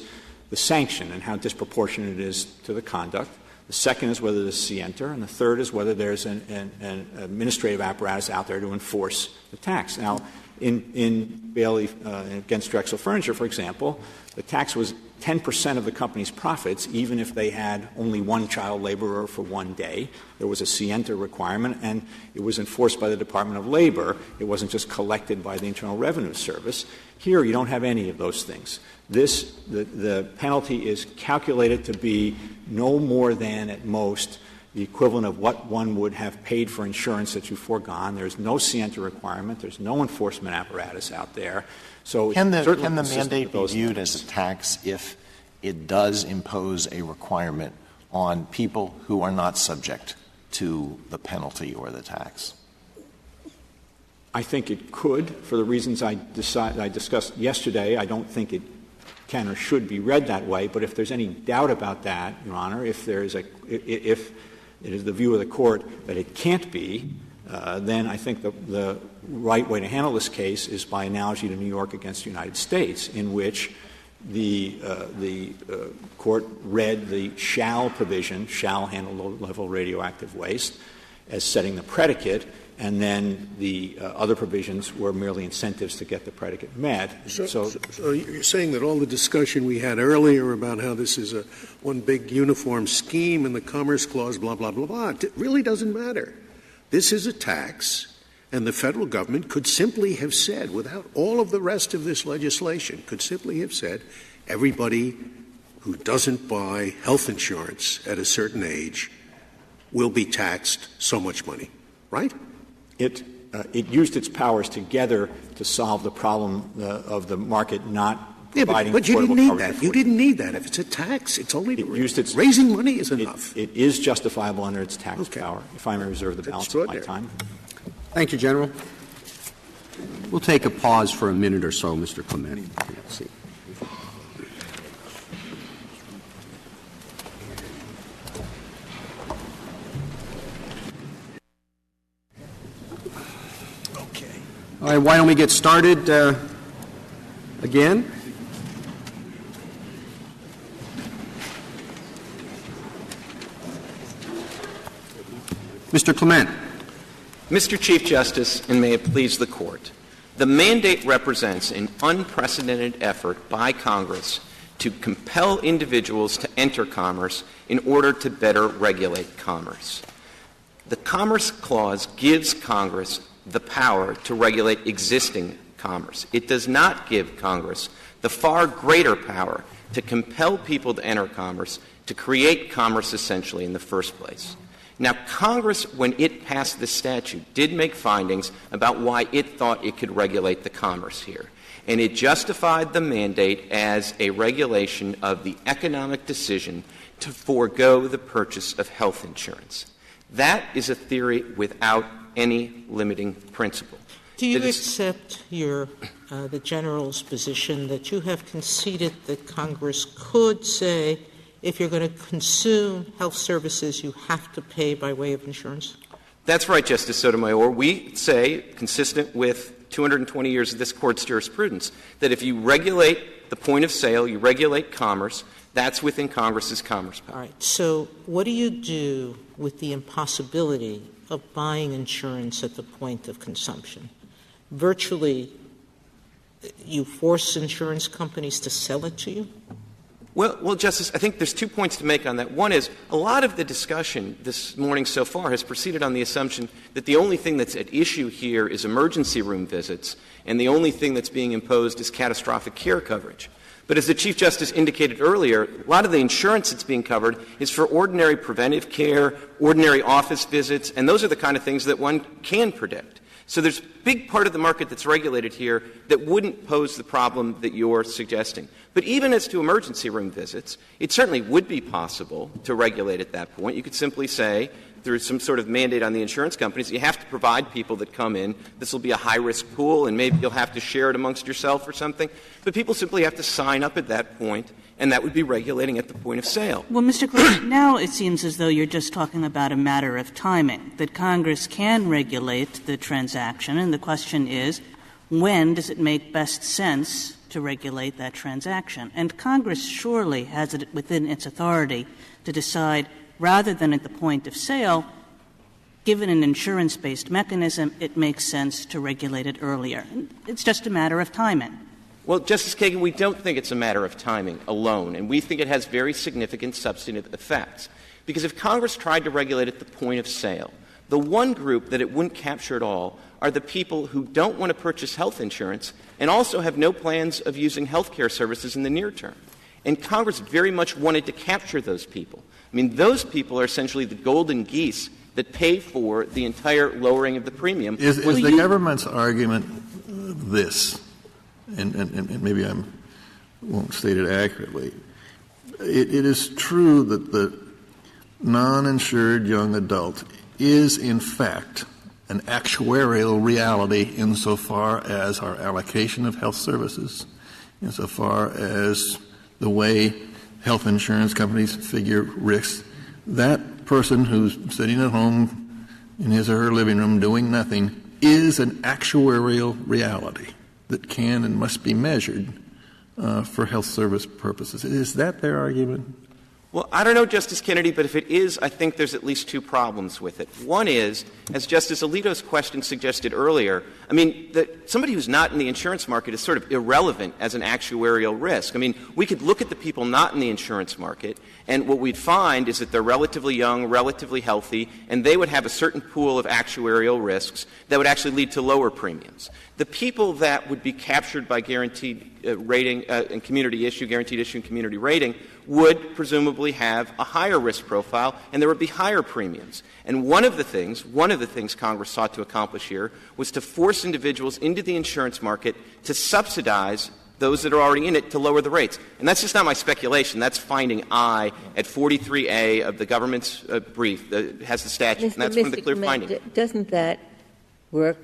the sanction and how disproportionate it is to the conduct. The second is whether there's scienter, and the third is whether there's an administrative apparatus out there to enforce the tax. Now, In Bailey against Drexel Furniture, for example, the tax was 10% of the company's profits, even if they had only one child laborer for one day. There was a scienter requirement, and it was enforced by the Department of Labor. It wasn't just collected by the Internal Revenue Service. Here, you don't have any of those things. The penalty is calculated to be no more than, at most, the equivalent of what one would have paid for insurance that you've foregone. There's no scienter requirement. There's no enforcement apparatus out there. So can the mandate be viewed as a tax if it does impose a requirement on people who are not subject to the penalty or the tax? I think it could, for the reasons I discussed yesterday. I don't think it can or should be read that way. But if there's any doubt about that, Your Honor, if it is the view of the Court that it can't be, then I think the right way to handle this case is by analogy to New York against the United States, in which the Court read the shall provision, shall handle low-level radioactive waste, as setting the predicate, and then the other provisions were merely incentives to get the predicate met. So you're saying that all the discussion we had earlier about how this is one big uniform scheme and the Commerce Clause, blah, blah, blah, blah, it really doesn't matter. This is a tax, and the federal government could simply have said, without all of the rest of this legislation, could simply have said, everybody who doesn't buy health insurance at a certain age will be taxed so much money, right? It used its powers together to solve the problem of the market not providing but you didn't need coverage. that. You didn't need that. If it's a tax, it's only raising money is enough. It is justifiable under its tax power. If I may reserve the balance of my time. Thank you, General. We'll take a pause for a minute or so, Mr. Clement. Let's see. All right, why don't we get started again? Mr. Clement. Mr. Chief Justice, and may it please the Court, the mandate represents an unprecedented effort by Congress to compel individuals to enter commerce in order to better regulate commerce. The Commerce Clause gives Congress the power to regulate existing commerce. It does not give Congress the far greater power to compel people to enter commerce, to create commerce essentially in the first place. Now, Congress, when it passed this statute, did make findings about why it thought it could regulate the commerce here. And it justified the mandate as a regulation of the economic decision to forego the purchase of health insurance. That is a theory without any limiting principle. Do you accept the General's position that you have conceded that Congress could say, if you're going to consume health services, you have to pay by way of insurance? That's right, Justice Sotomayor. We say, consistent with 220 years of this Court's jurisprudence, that if you regulate the point of sale, you regulate commerce, that's within Congress's commerce power. All right. So what do you do with the impossibility of buying insurance at the point of consumption? Virtually, you force insurance companies to sell it to you? Well, Justice, I think there's 2 points to make on that. One is, a lot of the discussion this morning so far has proceeded on the assumption that the only thing that's at issue here is emergency room visits, and the only thing that's being imposed is catastrophic care coverage. But as the Chief Justice indicated earlier, a lot of the insurance that's being covered is for ordinary preventive care, ordinary office visits, and those are the kind of things that one can predict. So there's a big part of the market that's regulated here that wouldn't pose the problem that you're suggesting. But even as to emergency room visits, it certainly would be possible to regulate at that point. You could simply say, through some sort of mandate on the insurance companies, you have to provide people that come in. This will be a high-risk pool, and maybe you'll have to share it amongst yourself or something. But people simply have to sign up at that point, and that would be regulating at the point of sale. Well, Mr. Clement, now it seems as though you're just talking about a matter of timing, that Congress can regulate the transaction, and the question is, when does it make best sense to regulate that transaction? And Congress surely has it within its authority to decide, rather than at the point of sale, given an insurance-based mechanism, it makes sense to regulate it earlier. It's just a matter of timing. Well, Justice Kagan, we don't think it's a matter of timing alone, and we think it has very significant substantive effects. Because if Congress tried to regulate at the point of sale, the one group that it wouldn't capture at all are the people who don't want to purchase health insurance and also have no plans of using health care services in the near term. And Congress very much wanted to capture those people. I mean, those people are essentially the golden geese that pay for the entire lowering of the premium. Is the government's argument this, and maybe I won't state it accurately, it is true that the non-insured young adult is, in fact, an actuarial reality insofar as our allocation of health services, insofar as the way health insurance companies figure risks. That person who's sitting at home in his or her living room doing nothing is an actuarial reality that can and must be measured for health service purposes. Is that their argument? Well, I don't know, Justice Kennedy, but if it is, I think there's at least two problems with it. One is, as Justice Alito's question suggested earlier, I mean, somebody who's not in the insurance market is sort of irrelevant as an actuarial risk. I mean, we could look at the people not in the insurance market, and what we'd find is that they're relatively young, relatively healthy, and they would have a certain pool of actuarial risks that would actually lead to lower premiums. The people that would be captured by guaranteed rating and community issue, guaranteed issue and community rating, would presumably have a higher risk profile, and there would be higher premiums. And one of the things Congress sought to accomplish here was to force individuals into the insurance market to subsidize those that are already in it to lower the rates. And that's just not my speculation. That's finding I at 43A of the government's brief that has the statute, and that's one of the clear findings. Doesn't that work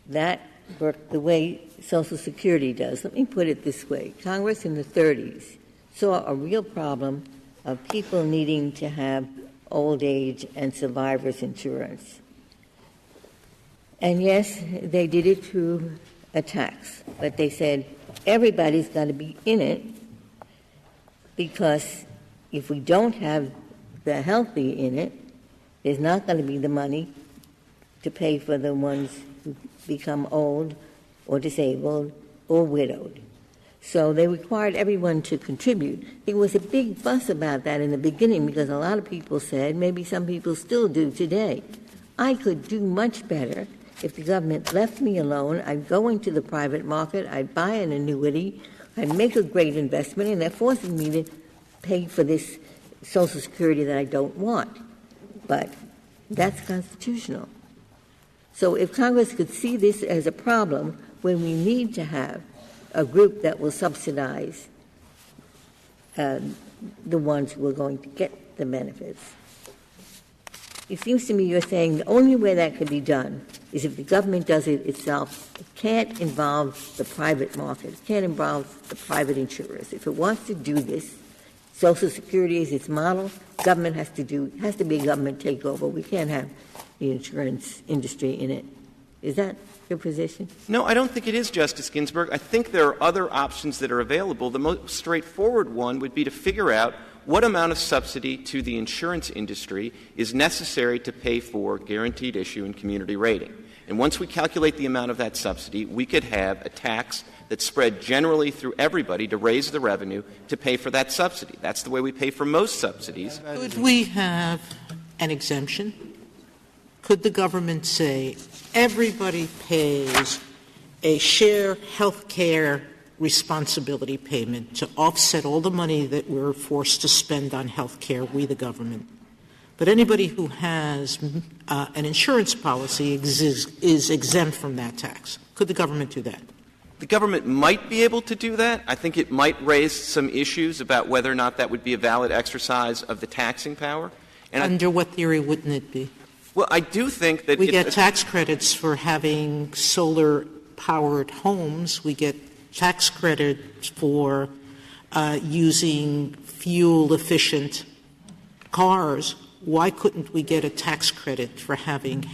the way Social Security does? Let me put it this way. Congress in the 30s saw a real problem of people needing to have old age and survivors insurance. And yes, they did it through a tax, but they said everybody's got to be in it, because if we don't have the healthy in it, there's not going to be the money to pay for the ones who become old or disabled or widowed. So they required everyone to contribute. There was a big fuss about that in the beginning because a lot of people said, maybe some people still do today, I could do much better if the government left me alone. I'd go into the private market, I'd buy an annuity, I'd make a great investment, and they're forcing me to pay for this Social Security that I don't want. But that's constitutional. So if Congress could see this as a problem when we need to have a group that will subsidize the ones who are going to get the benefits, it seems to me you're saying the only way that could be done is if the government does it itself. It can't involve the private market. It can't involve the private insurers. If it wants to do this, Social Security is its model. Government has to be a government takeover. We can't have the insurance industry in it. Is that your position? No, I don't think it is, Justice Ginsburg. I think there are other options that are available. The most straightforward one would be to figure out what amount of subsidy to the insurance industry is necessary to pay for guaranteed issue and community rating. And once we calculate the amount of that subsidy, we could have a tax that's spread generally through everybody to raise the revenue to pay for that subsidy. That's the way we pay for most subsidies. Could we have an exemption? Could the government say everybody pays a share health care responsibility payment to offset all the money that we're forced to spend on health care, we the government, but anybody who has an insurance policy is exempt from that tax? Could the government do that? The government might be able to do that. I think it might raise some issues about whether or not that would be a valid exercise of the taxing power. And under what theory wouldn't it be? Well, I do think that we get tax credits for having solar-powered homes. We get tax credits for using fuel-efficient cars. Why couldn't we get a tax credit for having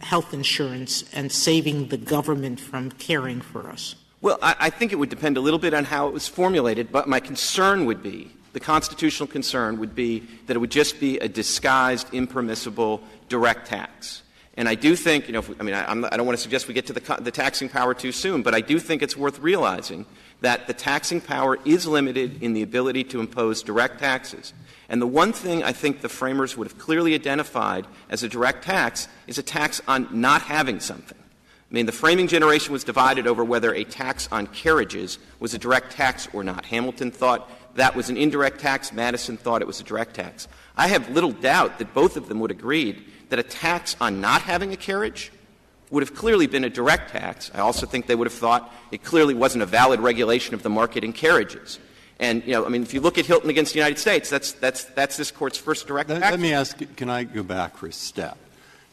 health insurance and saving the government from caring for us? Well, I think it would depend a little bit on how it was formulated, but my concern would be the constitutional concern would be that it would just be a disguised, impermissible direct tax. And I do think, I don't want to suggest we get to the taxing power too soon, but I do think it's worth realizing that the taxing power is limited in the ability to impose direct taxes. And the one thing I think the framers would have clearly identified as a direct tax is a tax on not having something. I mean, the framing generation was divided over whether a tax on carriages was a direct tax or not. Hamilton thought that was an indirect tax. Madison thought it was a direct tax. I have little doubt that both of them would agree that a tax on not having a carriage would have clearly been a direct tax. I also think they would have thought it clearly wasn't a valid regulation of the market in carriages. And, if you look at Hilton against the United States, that's this Court's first direct tax. Let me ask, can I go back for a step?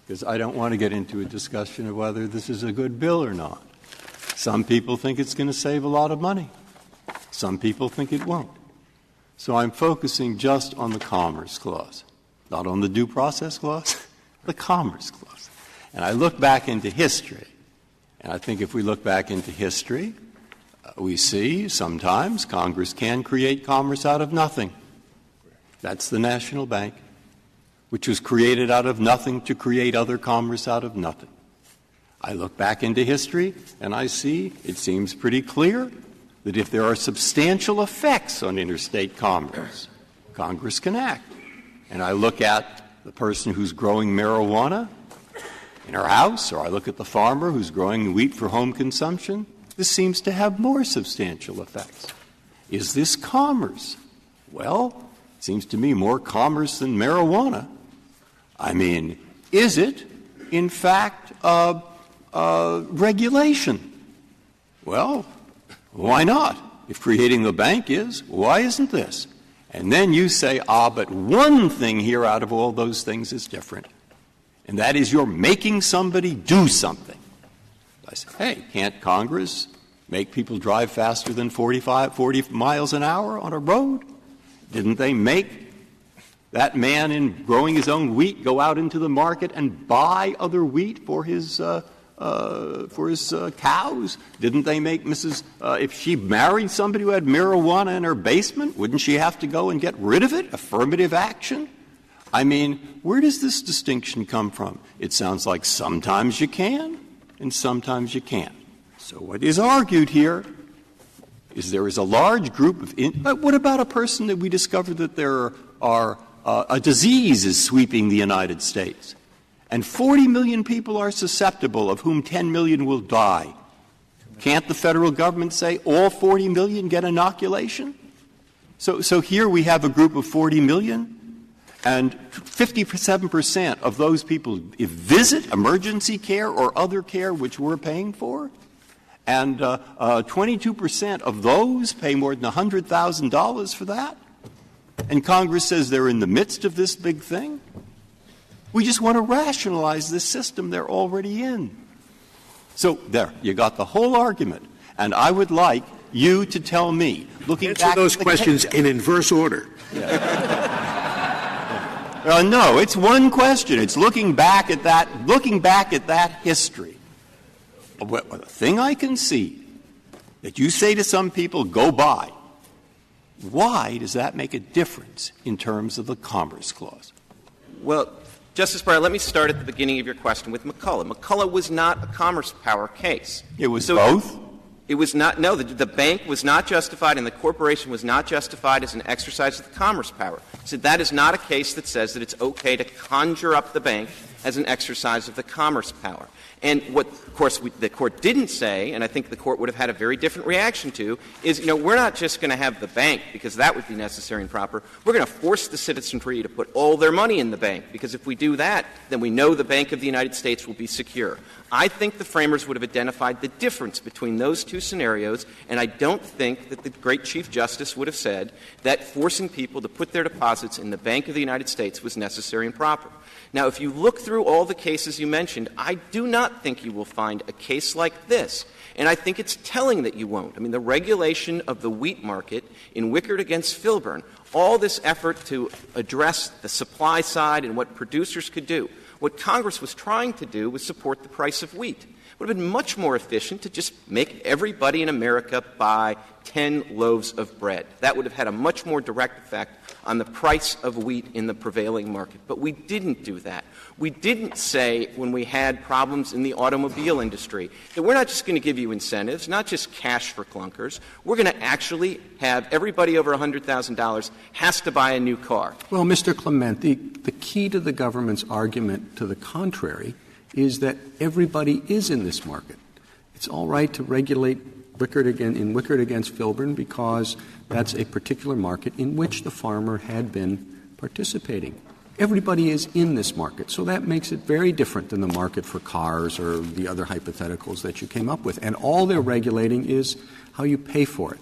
Because I don't want to get into a discussion of whether this is a good bill or not. Some people think it's going to save a lot of money. Some people think it won't. So I'm focusing just on the Commerce Clause, not on the Due Process Clause, the Commerce Clause. And I look back into history, and I think if we look back into history, we see sometimes Congress can create commerce out of nothing. That's the National Bank, which was created out of nothing to create other commerce out of nothing. I look back into history, and I see it seems pretty clear that if there are substantial effects on interstate commerce, Congress can act. And I look at the person who's growing marijuana in her house, or I look at the farmer who's growing wheat for home consumption. This seems to have more substantial effects. Is this commerce? Well, it seems to me more commerce than marijuana. Is it, in fact, regulation? Well, why not? If creating the bank is, why isn't this? And then you say, but one thing here out of all those things is different. And that is you're making somebody do something. I say, hey, can't Congress make people drive faster than 40 miles an hour on a road? Didn't they make that man in growing his own wheat go out into the market and buy other wheat for his cows? Didn't they make if she married somebody who had marijuana in her basement, wouldn't she have to go and get rid of it? Affirmative action? Where does this distinction come from? It sounds like sometimes you can and sometimes you can't. So what is argued here is there is a large group of but what about a person that we discover that there are a disease is sweeping the United States, and 40 million people are susceptible, of whom 10 million will die? Can't the federal government say all 40 million get inoculation? So here we have a group of 40 million, and 57% of those people visit emergency care or other care which we're paying for, and 22% of those pay more than $100,000 for that. And Congress says they're in the midst of this big thing. We just want to rationalize this system they're already in. So there, you got the whole argument. And I would like you to tell me, looking Answer back those at the questions in inverse order. No, it's one question. It's looking back at that history. The thing I can see that you say to some people, go buy. Why does that make a difference in terms of the Commerce Clause? Well, Justice Breyer, let me start at the beginning of your question with McCulloch. McCulloch was not a commerce power case. It was both? It was not. No, the bank was not justified and the corporation was not justified as an exercise of the commerce power. So that is not a case that says that it's okay to conjure up the bank as an exercise of the commerce power. And what, of course, the Court didn't say, and I think the Court would have had a very different reaction to, is, we're not just going to have the bank, because that would be necessary and proper. We're going to force the citizenry to put all their money in the bank, because if we do that, then we know the Bank of the United States will be secure. I think the framers would have identified the difference between those two scenarios, and I don't think that the great Chief Justice would have said that forcing people to put their deposits in the Bank of the United States was necessary and proper. Now, if you look through all the cases you mentioned, I do not think you will find a case like this. And I think it's telling that you won't. The regulation of the wheat market in Wickard against Filburn, all this effort to address the supply side and what producers could do, what Congress was trying to do was support the price of wheat. It would have been much more efficient to just make everybody in America buy 10 loaves of bread. That would have had a much more direct effect on the price of wheat in the prevailing market. But we didn't do that. We didn't say, when we had problems in the automobile industry, that we're not just going to give you incentives, not just cash for clunkers. We're going to actually have everybody over $100,000 has to buy a new car. Well, Mr. Clement, the key to the government's argument to the contrary is that everybody is in this market. It's all right to regulate Wickard against Filburn because that's a particular market in which the farmer had been participating. Everybody is in this market, so that makes it very different than the market for cars or the other hypotheticals that you came up with. And all they're regulating is how you pay for it.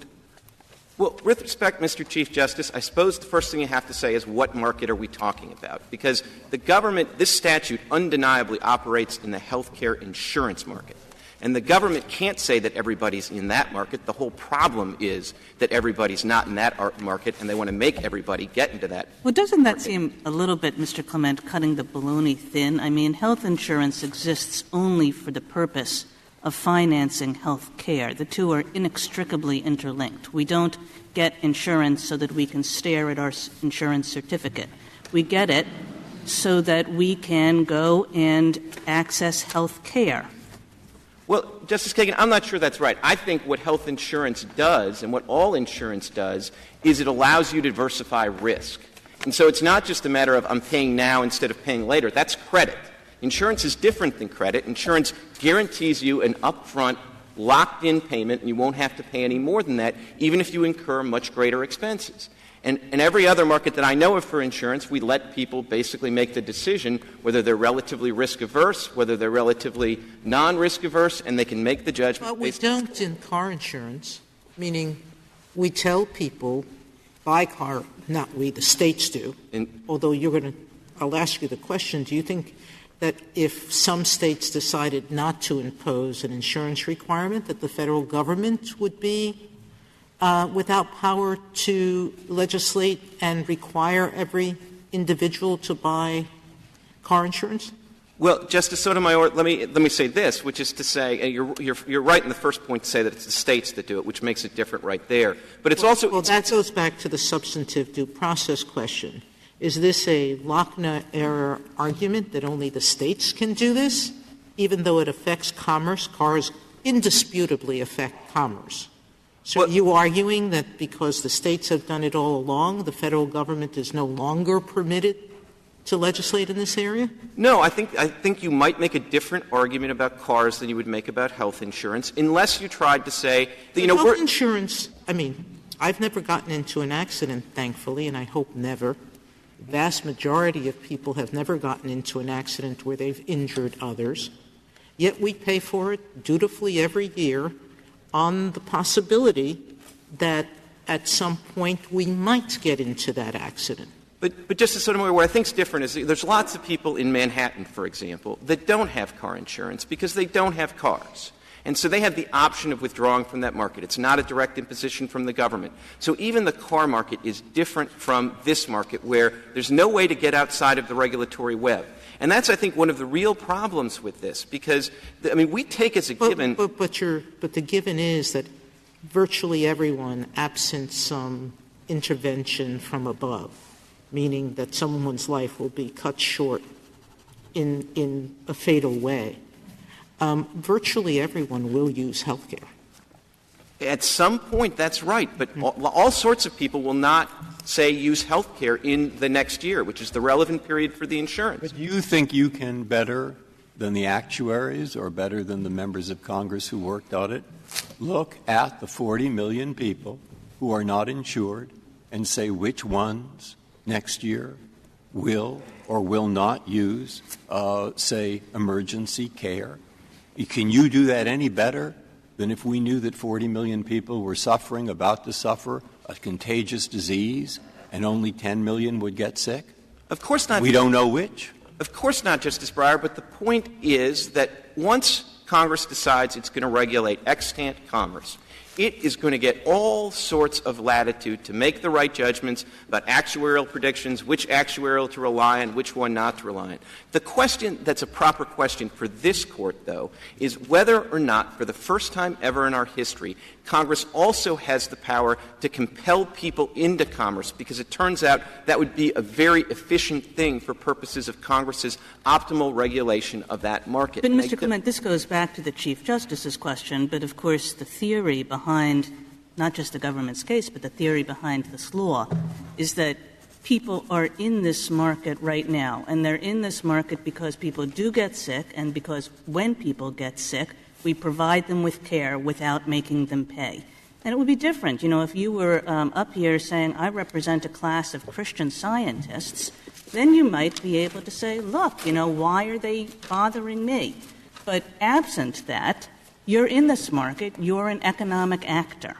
Well, with respect, Mr. Chief Justice, I suppose the first thing you have to say is what market are we talking about? Because the government, this statute undeniably operates in the health care insurance market. And the government can't say that everybody's in that market. The whole problem is that everybody's not in that market, and they want to make everybody get into that. Well, doesn't that seem a little bit, Mr. Clement, cutting the baloney thin? I mean, health insurance exists only for the purpose of financing health care. The two are inextricably interlinked. We don't get insurance so that we can stare at our insurance certificate. We get it so that we can go and access health care. Well, Justice Kagan, I'm not sure that's right. I think what health insurance does, and what all insurance does, is it allows you to diversify risk. And so it's not just a matter of I'm paying now instead of paying later. That's credit. Insurance is different than credit. Insurance guarantees you an upfront, locked-in payment, and you won't have to pay any more than that, even if you incur much greater expenses. And in every other market that I know of for insurance, we let people basically make the decision whether they're relatively risk-averse, whether they're relatively non-risk-averse, and they can make the judgment. But we don't in car insurance, meaning we tell people buy car, not we, the states do, although I'll ask you the question, do you think that if some states decided not to impose an insurance requirement, that the federal government would be without power to legislate and require every individual to buy car insurance? Well, Justice Sotomayor, let me say this, which is to say, you're right in the first point to say that it's the states that do it, which makes it different right there. But it's also that goes back to the substantive due process question. Is this a Lochner-era argument that only the states can do this, even though it affects commerce? Cars indisputably affect commerce. So are you arguing that because the states have done it all along, the federal government is no longer permitted to legislate in this area? No, I think you might make a different argument about cars than you would make about health insurance, unless you tried to say that, health insurance, I've never gotten into an accident, thankfully, and I hope never. The vast majority of people have never gotten into an accident where they've injured others. Yet we pay for it dutifully every year on the possibility that at some point we might get into that accident. But Justice Sotomayor, what I think is different is there's lots of people in Manhattan, for example, that don't have car insurance because they don't have cars. And so they have the option of withdrawing from that market. It's not a direct imposition from the government. So even the car market is different from this market where there's no way to get outside of the regulatory web. And that's, I think, one of the real problems with this because, we take as a given. But the given is that virtually everyone, absent some intervention from above, meaning that someone's life will be cut short in a fatal way, virtually everyone will use health care. At some point, that's right. But all sorts of people will not, say, use health care in the next year, which is the relevant period for the insurance. But you think you can better than the actuaries or better than the members of Congress who worked on it look at the 40 million people who are not insured and say which ones next year will or will not use, say, emergency care? Can you do that any better than if we knew that 40 million people were suffering, about to suffer, a contagious disease, and only 10 million would get sick? Of course not. We don't know which. Of course not, Justice Breyer, but the point is that once Congress decides it's going to regulate extant commerce, it is going to get all sorts of latitude to make the right judgments about actuarial predictions, which actuarial to rely on, which one not to rely on. The question that's a proper question for this Court, though, is whether or not, for the first time ever in our history, Congress also has the power to compel people into commerce, because it turns out that would be a very efficient thing for purposes of Congress's optimal regulation of that market. But, Mr. Clement, this goes back to the Chief Justice's question, but of course the theory behind not just the government's case, but the theory behind this law is that people are in this market right now, and they're in this market because people do get sick, and because when people get sick, we provide them with care without making them pay. And it would be different, if you were up here saying, I represent a class of Christian Scientists, then you might be able to say, look, why are they bothering me? But absent that, you're in this market, you're an economic actor.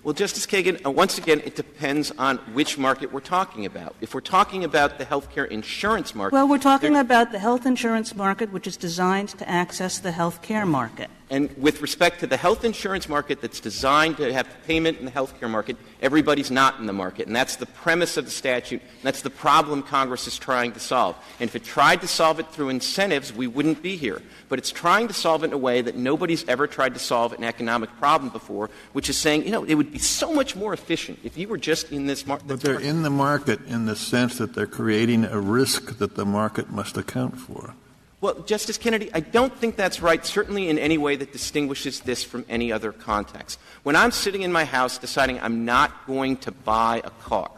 Well, Justice Kagan, once again, it depends on which market we're talking about. If we're talking about the healthcare insurance market... Well, we're talking about the health insurance market, which is designed to access the health care market. And with respect to the health insurance market that's designed to have payment in the health care market, everybody's not in the market. And that's the premise of the statute, and that's the problem Congress is trying to solve. And if it tried to solve it through incentives, we wouldn't be here. But it's trying to solve it in a way that nobody's ever tried to solve an economic problem before, which is saying, it would be so much more efficient if you were just in this market. But they're in the market in the sense that they're creating a risk that the market must account for. Well, Justice Kennedy, I don't think that's right, certainly in any way that distinguishes this from any other context. When I'm sitting in my house deciding I'm not going to buy a car,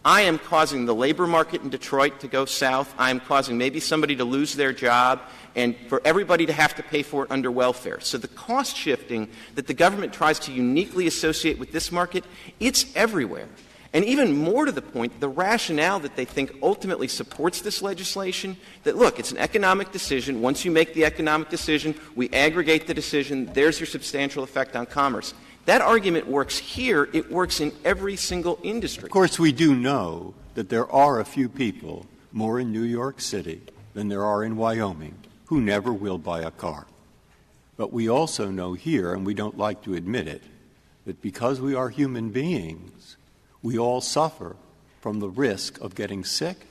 I am causing the labor market in Detroit to go south. I am causing maybe somebody to lose their job and for everybody to have to pay for it under welfare. So the cost shifting that the government tries to uniquely associate with this market, it's everywhere. And even more to the point, the rationale that they think ultimately supports this legislation, that, look, it's an economic decision. Once you make the economic decision, we aggregate the decision. There's your substantial effect on commerce. That argument works here. It works in every single industry. Of course, we do know that there are a few people, more in New York City than there are in Wyoming, who never will buy a car. But we also know here, and we don't like to admit it, that because we are human beings, we all suffer from the risk of getting sick,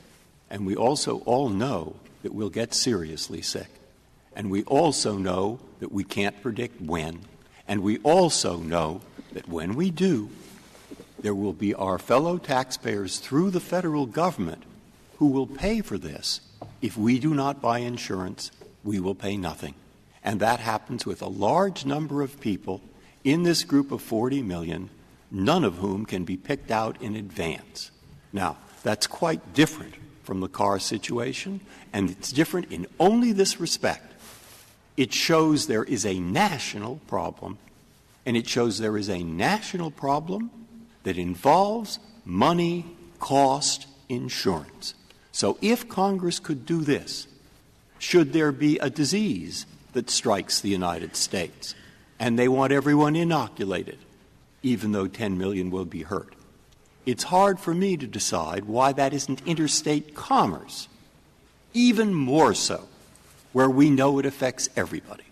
and we also all know that we'll get seriously sick. And we also know that we can't predict when. And we also know that when we do, there will be our fellow taxpayers through the federal government who will pay for this. If we do not buy insurance, we will pay nothing. And that happens with a large number of people in this group of 40 million, none of whom can be picked out in advance. Now, that's quite different from the car situation, and it's different in only this respect. It shows there is a national problem, and it shows there is a national problem that involves money, cost, insurance. So if Congress could do this, should there be a disease that strikes the United States, and they want everyone inoculated, even though 10 million will be hurt, it's hard for me to decide why that isn't interstate commerce, even more so, where we know it affects everybody.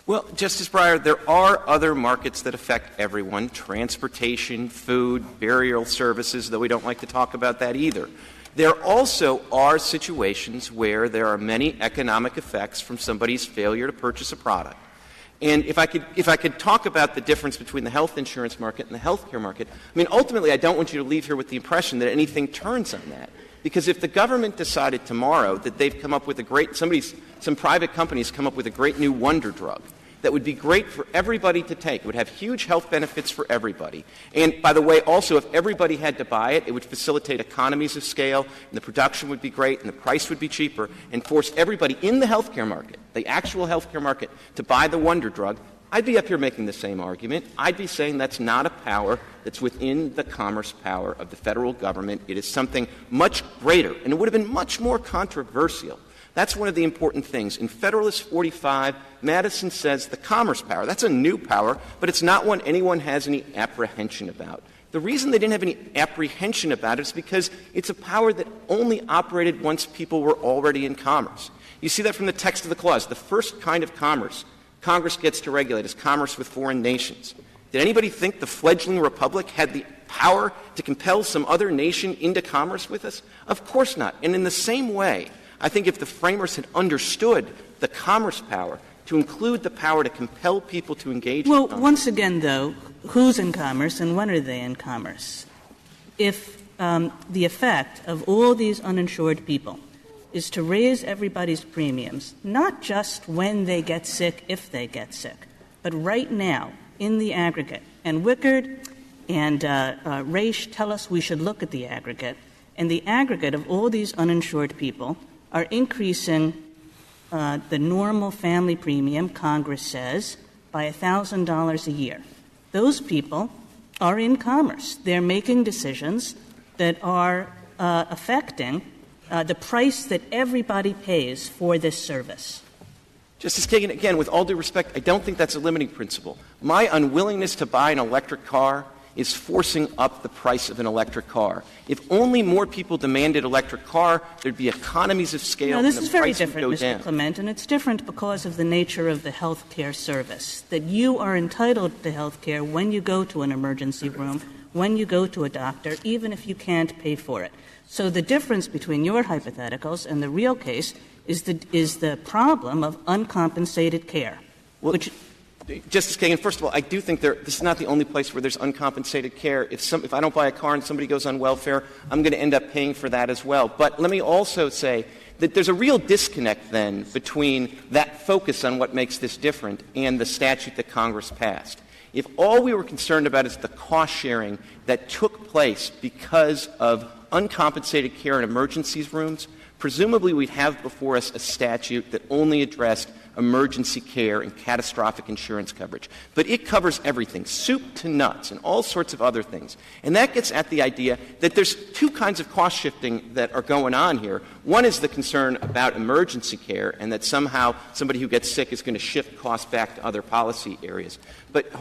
Well, Justice Breyer, there are other markets that affect everyone, transportation, food, burial services, though we don't like to talk about that either. There also are situations where there are many economic effects from somebody's failure to purchase a product. And if I could talk about the difference between the health insurance market and the health care market, I mean, ultimately, I don't want you to leave here with the impression that anything turns on that. Because if the government decided tomorrow that they've come up with some private companies come up with a great new wonder drug that would be great for everybody to take, it would have huge health benefits for everybody. And by the way, also, if everybody had to buy it, it would facilitate economies of scale, and the production would be great, and the price would be cheaper, and force everybody in the healthcare market, the actual healthcare market, to buy the wonder drug. I'd be up here making the same argument. I'd be saying that's not a power that's within the commerce power of the federal government. It is something much greater, and it would have been much more controversial. That's one of the important things. In Federalist 45, Madison says the commerce power, that's a new power, but it's not one anyone has any apprehension about. The reason they didn't have any apprehension about it is because it's a power that only operated once people were already in commerce. You see that from the text of the clause. The first kind of commerce Congress gets to regulate is commerce with foreign nations. Did anybody think the fledgling republic had the power to compel some other nation into commerce with us? Of course not. And in the same way, I think if the framers had understood the commerce power to include the power to compel people to engage in commerce. Once again, though, who's in commerce and when are they in commerce? If the effect of all these uninsured people is to raise everybody's premiums, not just when they get sick, if they get sick, but right now, in the aggregate. And Wickard and Raish tell us we should look at the aggregate. And the aggregate of all these uninsured people are increasing the normal family premium, Congress says, by $1,000 a year. Those people are in commerce. They're making decisions that are affecting the price that everybody pays for this service. Justice Kagan, again, with all due respect, I don't think that's a limiting principle. My unwillingness to buy an electric car is forcing up the price of an electric car. If only more people demanded electric car, there'd be economies of scale and the price would go down. This is very different, Mr. Clement, and it's different because of the nature of the health care service, that you are entitled to health care when you go to an emergency room, when you go to a doctor, even if you can't pay for it. So the difference between your hypotheticals and the real case is the problem of uncompensated care. Well, Justice Kagan, first of all, I do think this is not the only place where there's uncompensated care. If I don't buy a car and somebody goes on welfare, I'm going to end up paying for that as well. But let me also say that there's a real disconnect then between that focus on what makes this different and the statute that Congress passed. If all we were concerned about is the cost sharing that took place because of uncompensated care in emergencies rooms, presumably we'd have before us a statute that only addressed emergency care and catastrophic insurance coverage. But it covers everything, soup to nuts, and all sorts of other things. And that gets at the idea that there's two kinds of cost shifting that are going on here. One is the concern about emergency care and that somehow somebody who gets sick is going to shift costs back to other policy areas. But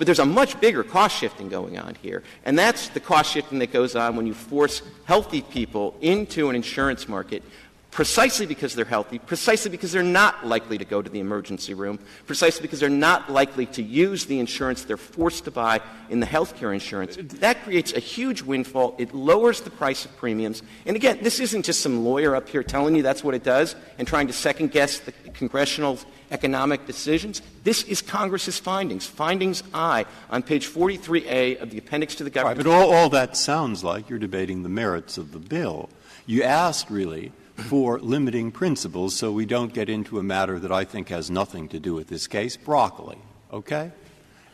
there's a much bigger cost shifting going on here. And that's the cost shifting that goes on when you force healthy people into an insurance market precisely because they're healthy, precisely because they're not likely to go to the emergency room, precisely because they're not likely to use the insurance they're forced to buy in the health care insurance. That creates a huge windfall. It lowers the price of premiums. And again, this isn't just some lawyer up here telling you that's what it does and trying to second-guess the congressional economic decisions. This is Congress's findings. Findings I on page 43A of the appendix to the government. Right, but all that sounds like you're debating the merits of the bill. You asked, really, for limiting principles so we don't get into a matter that I think has nothing to do with this case, broccoli, okay?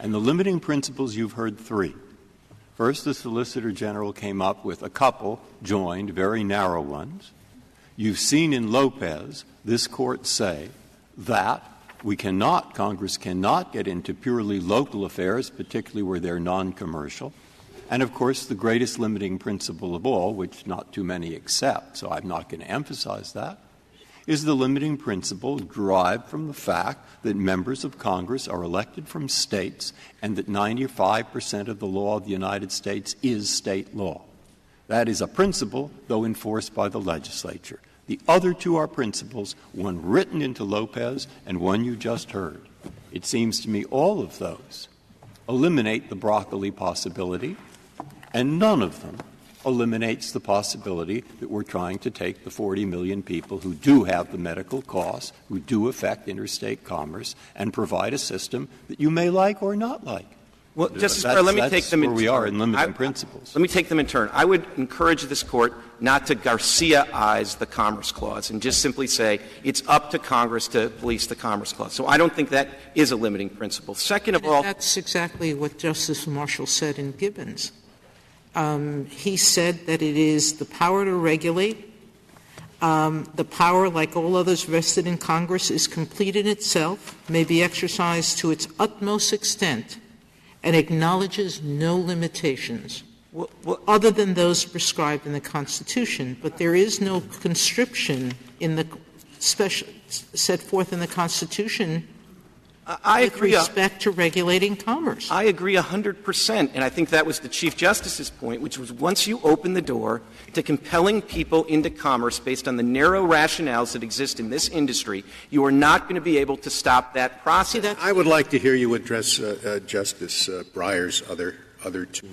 And the limiting principles, you've heard three. First, the Solicitor General came up with a couple joined, very narrow ones. You've seen in Lopez this Court say that Congress cannot get into purely local affairs, particularly where they're non-commercial. And, of course, the greatest limiting principle of all, which not too many accept, so I'm not going to emphasize that, is the limiting principle derived from the fact that members of Congress are elected from states and that 95% of the law of the United States is state law. That is a principle, though enforced by the legislature. The other two are principles, one written into Lopez and one you just heard. It seems to me all of those eliminate the broccoli possibility, and none of them eliminates the possibility that we're trying to take the 40 million people who do have the medical costs, who do affect interstate commerce, and provide a system that you may like or not like. Well, Justice Breyer, let me take them in turn. That's where we are in limiting principles. Let me take them in turn. I would encourage this Court not to Garcia-ize the Commerce Clause and just simply say it's up to Congress to police the Commerce Clause. So I don't think that is a limiting principle. Second of all — That's exactly what Justice Marshall said in Gibbons. He said that it is the power to regulate. The power, like all others vested in Congress, is complete in itself, may be exercised to its utmost extent, and acknowledges no limitations other than those prescribed in the Constitution. But there is no conscription in the set forth in the Constitution I with agree. respect to regulating commerce. I agree 100%, and I think that was the Chief Justice's point, which was once you open the door to compelling people into commerce based on the narrow rationales that exist in this industry, you are not going to be able to stop that process. I would like to hear you address Justice Breyer's other two.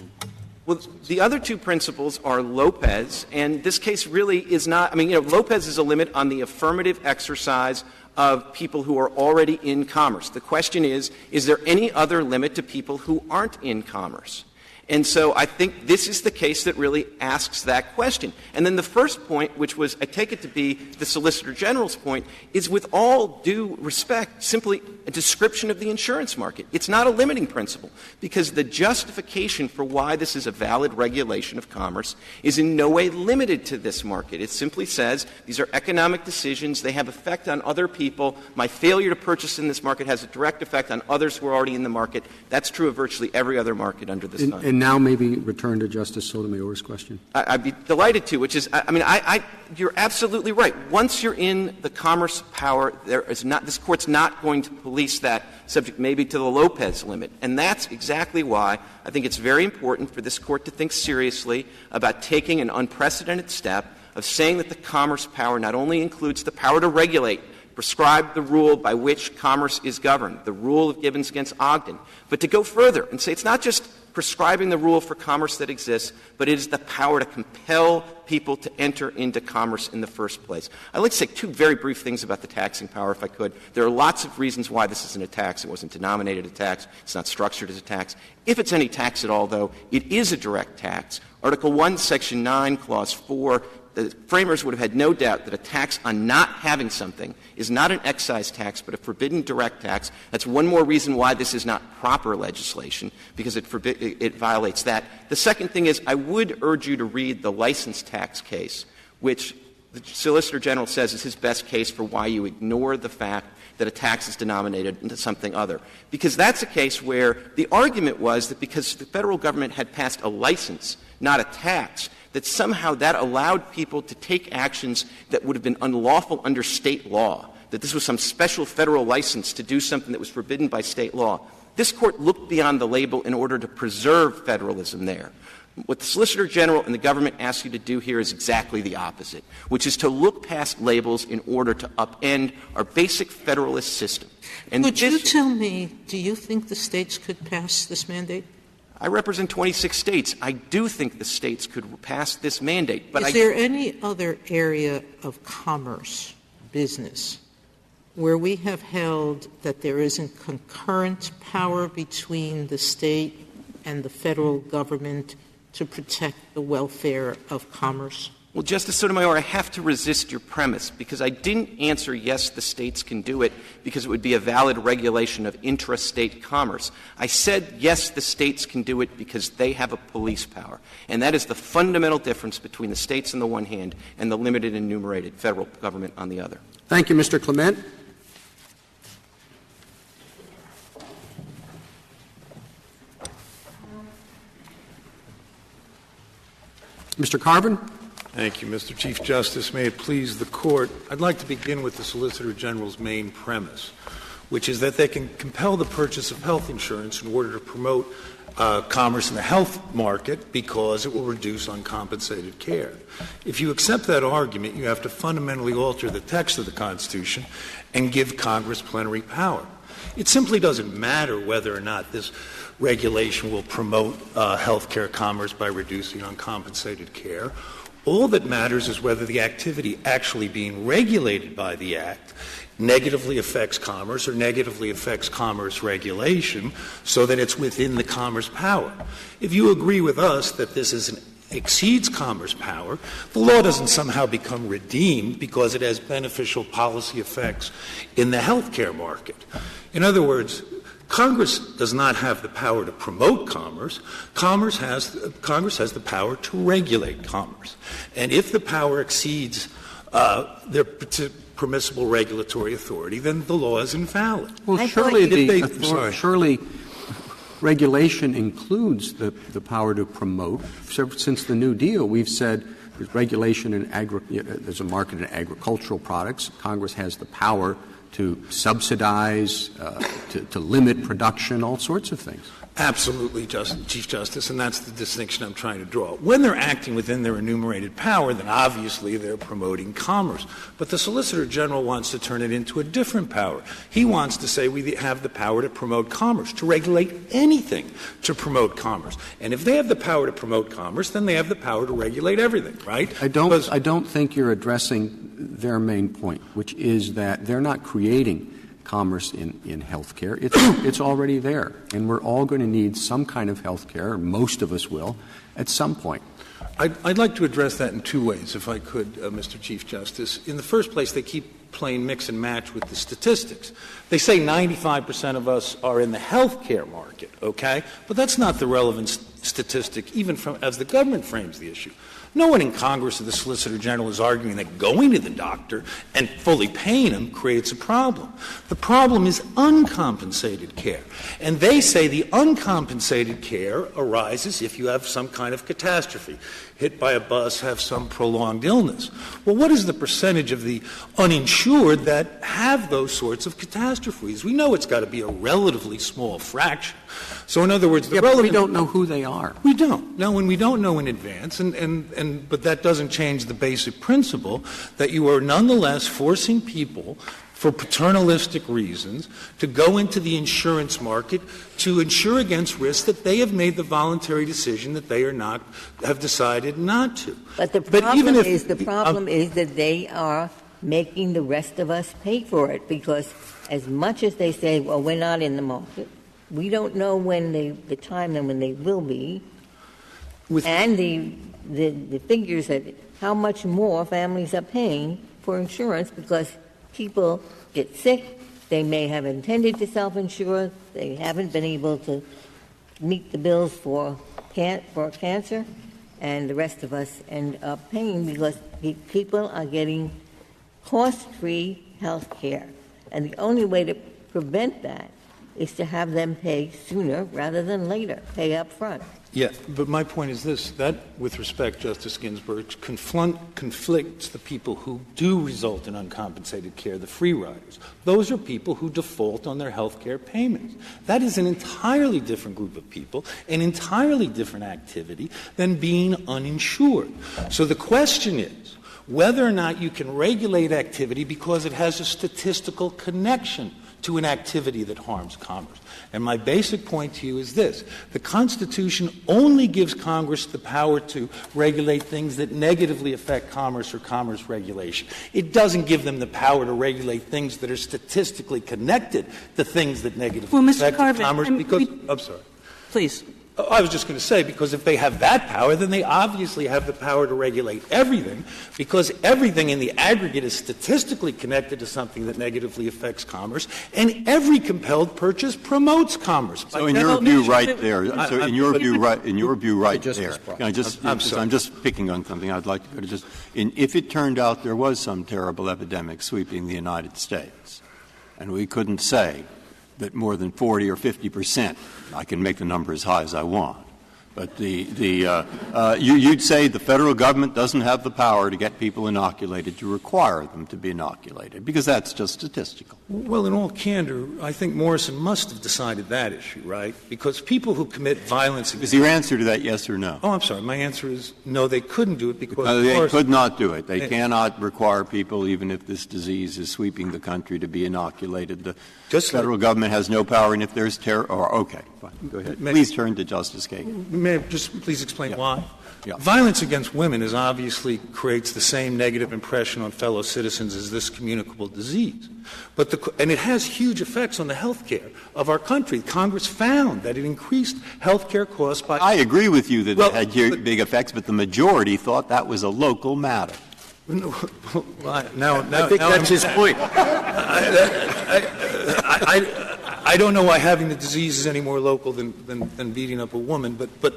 Well, the other two principles are Lopez, and this case really is not — Lopez is a limit on the affirmative exercise of people who are already in commerce. The question is there any other limit to people who aren't in commerce? And so I think this is the case that really asks that question. And then the first point, which was, I take it to be the Solicitor General's point, is with all due respect simply a description of the insurance market. It's not a limiting principle, because the justification for why this is a valid regulation of commerce is in no way limited to this market. It simply says these are economic decisions. They have effect on other people. My failure to purchase in this market has a direct effect on others who are already in the market. That's true of virtually every other market under the sun. And now maybe return to Justice Sotomayor's question. I'd be delighted to, which is, you're absolutely right. Once you're in the commerce power, this Court's not going to police that subject maybe to the Lopez limit. And that's exactly why I think it's very important for this Court to think seriously about taking an unprecedented step of saying that the commerce power not only includes the power to regulate, prescribe the rule by which commerce is governed, the rule of Gibbons against Ogden, but to go further and say it's not just prescribing the rule for commerce that exists, but it is the power to compel people to enter into commerce in the first place. I'd like to say two very brief things about the taxing power, if I could. There are lots of reasons why this isn't a tax. It wasn't denominated a tax. It's not structured as a tax. If it's any tax at all, though, it is a direct tax. Article 1, Section 9, Clause 4, the framers would have had no doubt that a tax on not having something is not an excise tax but a forbidden direct tax. That's one more reason why this is not proper legislation, because it violates that. The second thing is I would urge you to read the license tax case, which the Solicitor General says is his best case for why you ignore the fact that a tax is denominated into something other. Because that's a case where the argument was that because the federal government had passed a license, not a tax, that somehow that allowed people to take actions that would have been unlawful under state law, that this was some special federal license to do something that was forbidden by state law. This Court looked beyond the label in order to preserve federalism there. What the Solicitor General and the government ask you to do here is exactly the opposite, which is to look past labels in order to upend our basic federalist system. And could you tell me, do you think the states could pass this mandate? I represent 26 states. I do think the states could pass this mandate. But is there any other area of commerce, business, where we have held that there isn't concurrent power between the state and the federal government to protect the welfare of commerce? Well, Justice Sotomayor, I have to resist your premise, because I didn't answer yes, the states can do it, because it would be a valid regulation of intrastate commerce. I said yes, the states can do it because they have a police power. And that is the fundamental difference between the states on the one hand and the limited and enumerated federal government on the other. Thank you, Mr. Clement. Mr. Carvin. Thank you, Mr. Chief Justice. May it please the Court, I'd like to begin with the Solicitor General's main premise, which is that they can compel the purchase of health insurance in order to promote commerce in the health market because it will reduce uncompensated care. If you accept that argument, you have to fundamentally alter the text of the Constitution and give Congress plenary power. It simply doesn't matter whether or not this regulation will promote health care commerce by reducing uncompensated care. All that matters is whether the activity actually being regulated by the Act negatively affects commerce or negatively affects commerce regulation so that it's within the commerce power. If you agree with us that this exceeds commerce power, the law doesn't somehow become redeemed because it has beneficial policy effects in the health care market. In other words, Congress does not have the power to promote commerce. Congress has the power to regulate commerce. And if the power exceeds their permissible regulatory authority, then the law is invalid. Well, surely regulation includes the power to promote. Since the New Deal, we've said there's regulation in there's a market in agricultural products. Congress has the power to subsidize, to limit production, all sorts of things. Absolutely, Chief Justice, and that's the distinction I'm trying to draw. When they're acting within their enumerated power, then obviously they're promoting commerce. But the Solicitor General wants to turn it into a different power. He wants to say we have the power to promote commerce, to regulate anything to promote commerce. And if they have the power to promote commerce, then they have the power to regulate everything, right? I don't think you're addressing their main point, which is that they're not creating commerce in health care. It's already there, and we're all going to need some kind of health care, most of us will, at some point. I'd like to address that in two ways, if I could, Mr. Chief Justice. In the first place, they keep playing mix and match with the statistics. They say 95% of us are in the health care market, okay? But that's not the relevant statistic, even as the government frames the issue. No one in Congress or the Solicitor General is arguing that going to the doctor and fully paying him creates a problem. The problem is uncompensated care. And they say the uncompensated care arises if you have some kind of catastrophe, hit by a bus, have some prolonged illness. Well, what is the percentage of the uninsured that have those sorts of catastrophes? We know it's got to be a relatively small fraction. So in other words, but we don't know who they are. We don't. No, and we don't know in advance, but that doesn't change the basic principle that you are nonetheless forcing people for paternalistic reasons to go into the insurance market to insure against risks that they have made the voluntary decision that they have decided not to. But the problem is that they are making the rest of us pay for it, because as much as they say, well, we're not in the market, we don't know when the time when they will be, and the figures that how much more families are paying for insurance because people get sick, they may have intended to self-insure, they haven't been able to meet the bills for cancer, and the rest of us end up paying because people are getting cost-free health care. And the only way to prevent that is to have them pay sooner rather than later, pay up front. Yeah, but my point is this, that, with respect, Justice Ginsburg, conflicts the people who do result in uncompensated care, the free riders. Those are people who default on their health care payments. That is an entirely different group of people, an entirely different activity than being uninsured. So the question is whether or not you can regulate activity because it has a statistical connection to an activity that harms commerce. And my basic point to you is this. The Constitution only gives Congress the power to regulate things that negatively affect commerce or commerce regulation. It doesn't give them the power to regulate things that are statistically connected to things that negatively affect commerce. I'm sorry. Please. I was just going to say, because if they have that power, then they obviously have the power to regulate everything, because everything in the aggregate is statistically connected to something that negatively affects commerce, and every compelled purchase promotes commerce. So in your view right there, I'm just picking on something I'd like to go to if it turned out there was some terrible epidemic sweeping the United States, and we couldn't say that more than 40 or 50%, I can make the number as high as I want, but you'd say the federal government doesn't have the power to get people inoculated, to require them to be inoculated, because that's just statistical. Well, in all candor, I think Morrison must have decided that issue, right? Because people who commit violence... Is your answer to that yes or no? Oh, I'm sorry. My answer is no, they couldn't do it because... No, they could not do it. They cannot require people, even if this disease is sweeping the country, to be inoculated. The federal government has no power, and if there's terror... Okay, fine. Go ahead. Please turn to Justice Kagan. May I just please explain why? Yeah. Violence against women obviously creates the same negative impression on fellow citizens as this communicable disease. And it has huge effects on the health care of our country. Congress found that it increased health care costs by... I agree with you that it had big effects, but the majority thought that was a local matter. I think that's his point. I don't know why having the disease is any more local than beating up a woman, but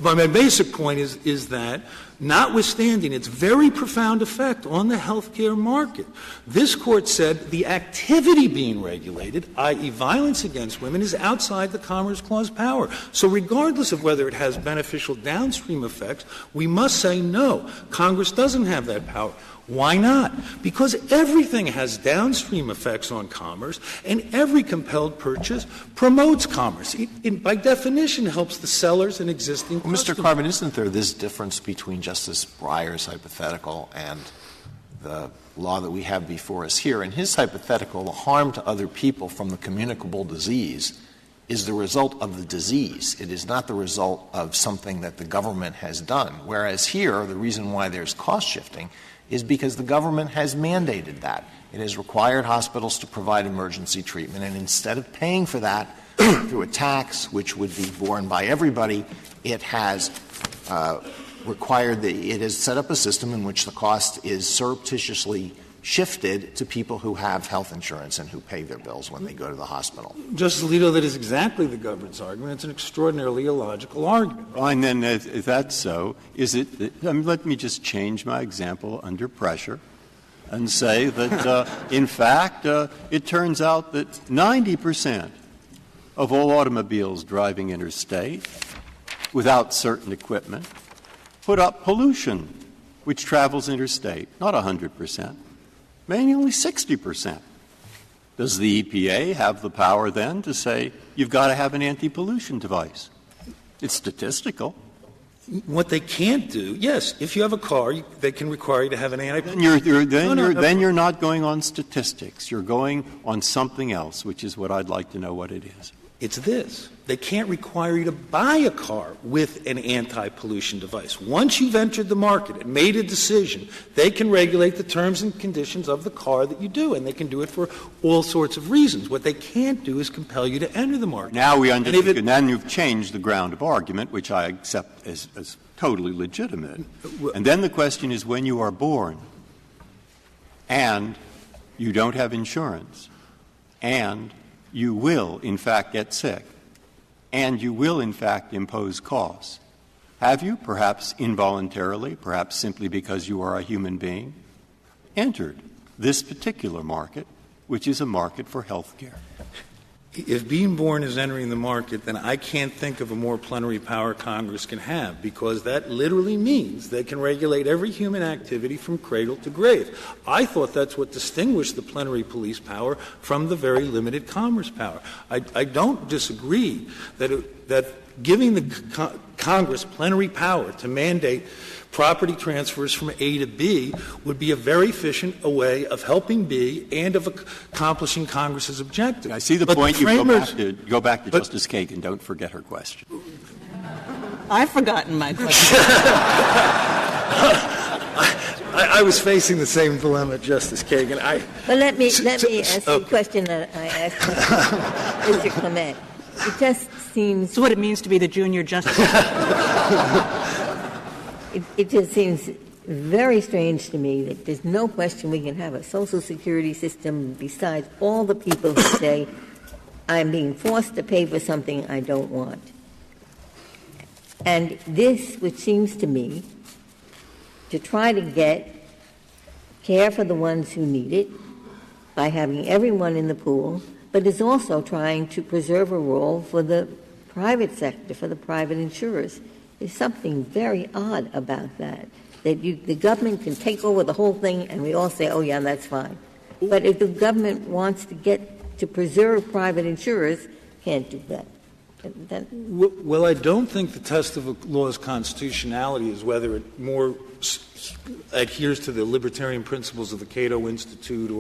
my basic point is that, notwithstanding its very profound effect on the healthcare market, this Court said the activity being regulated, i.e. violence against women, is outside the Commerce Clause power. So regardless of whether it has beneficial downstream effects, we must say no. Congress doesn't have that power. Why not? Because everything has downstream effects on commerce, and every compelled purchase promotes commerce. It by definition, helps the sellers and existing customers. Mr. Carbon, isn't there this difference between Justice Breyer's hypothetical and the law that we have before us here? In his hypothetical, the harm to other people from the communicable disease is the result of the disease. It is not the result of something that the government has done. Whereas here, the reason why there's cost shifting is because the government has mandated that. It has required hospitals to provide emergency treatment, and instead of paying for that through a tax, which would be borne by everybody, it has it has set up a system in which the cost is surreptitiously shifted to people who have health insurance and who pay their bills when they go to the hospital. Justice Alito, that is exactly the government's argument. It's an extraordinarily illogical argument. And then, if that's so, is it let me just change my example under pressure and say that, in fact, it turns out that 90% of all automobiles driving interstate without certain equipment put up pollution which travels interstate, not 100%. Maybe only 60%. Does the EPA have the power then to say you've got to have an anti-pollution device? It's statistical. What they can't do, yes, if you have a car, they can require you to have an anti-pollution. Then you're not going on statistics. You're going on something else, which is what I'd like to know what it is. It's this. They can't require you to buy a car with an anti-pollution device. Once you've entered the market and made a decision, they can regulate the terms and conditions of the car that you do, and they can do it for all sorts of reasons. What they can't do is compel you to enter the market. Now we understand. And then you've changed the ground of argument, which I accept as totally legitimate. And then the question is, when you are born and you don't have insurance and you will, in fact, get sick, and you will, in fact, impose costs. Have you, perhaps involuntarily, perhaps simply because you are a human being, entered this particular market, which is a market for health care? If being born is entering the market, then I can't think of a more plenary power Congress can have, because that literally means they can regulate every human activity from cradle to grave. I thought that's what distinguished the plenary police power from the very limited commerce power. I don't disagree that giving the Congress plenary power to mandate property transfers from A to B would be a very efficient way of helping B and of accomplishing Congress's objective. I see the point. Go back to Justice Kagan. Don't forget her question. I've forgotten my question. I was facing the same dilemma, Justice Kagan. Well, let me ask the question that I asked Mr. Clement. It just seems... It's what it means to be the junior justice. It just seems very strange to me that there's no question we can have a Social Security system besides all the people who say, I'm being forced to pay for something I don't want. And this, which seems to me to try to get care for the ones who need it by having everyone in the pool, but is also trying to preserve a role for the private sector, for the private insurers. There's something very odd about that the government can take over the whole thing and we all say, oh, yeah, that's fine. But if the government wants to preserve private insurers, can't do that. Well, I don't think the test of a law's constitutionality is whether it more adheres to the libertarian principles of the Cato Institute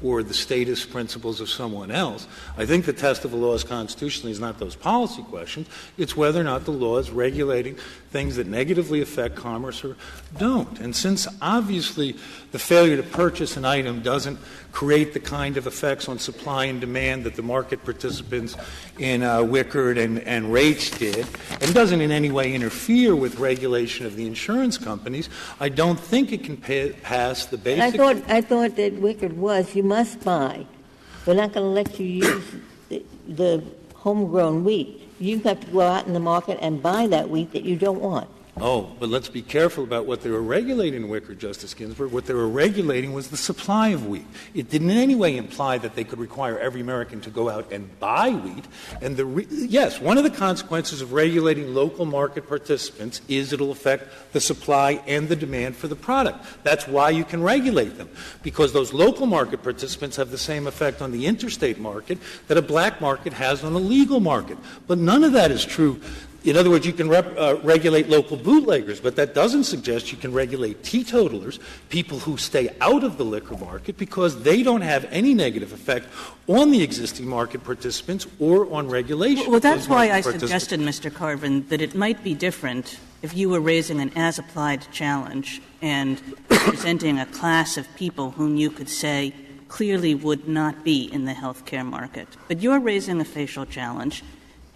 or the statist principles of someone else. I think the test of a law's constitutionality is not those policy questions. It's whether or not the law is regulating things that negatively affect commerce or don't. And since obviously the failure to purchase an item doesn't create the kind of effects on supply and demand that the market participants in Wickard and Raich did, and doesn't in any way interfere with regulation of the insurance companies, I don't think it can pass the basic... I thought that Wickard was, you must buy. We're not going to let you use the homegrown wheat. You've got to go out in the market and buy that wheat that you don't want. Oh, but let's be careful about what they were regulating, Wicker, Justice Ginsburg. What they were regulating was the supply of wheat. It didn't in any way imply that they could require every American to go out and buy wheat. And yes, one of the consequences of regulating local market participants is it'll affect the supply and the demand for the product. That's why you can regulate them, because those local market participants have the same effect on the interstate market that a black market has on a legal market. But none of that is true. In other words, you can regulate local bootleggers, but that doesn't suggest you can regulate teetotalers, people who stay out of the liquor market, because they don't have any negative effect on the existing market participants or on regulation. Well, that's why I suggested, Mr. Carvin, that it might be different if you were raising an as-applied challenge and presenting a class of people whom you could say clearly would not be in the health care market. But you're raising a facial challenge.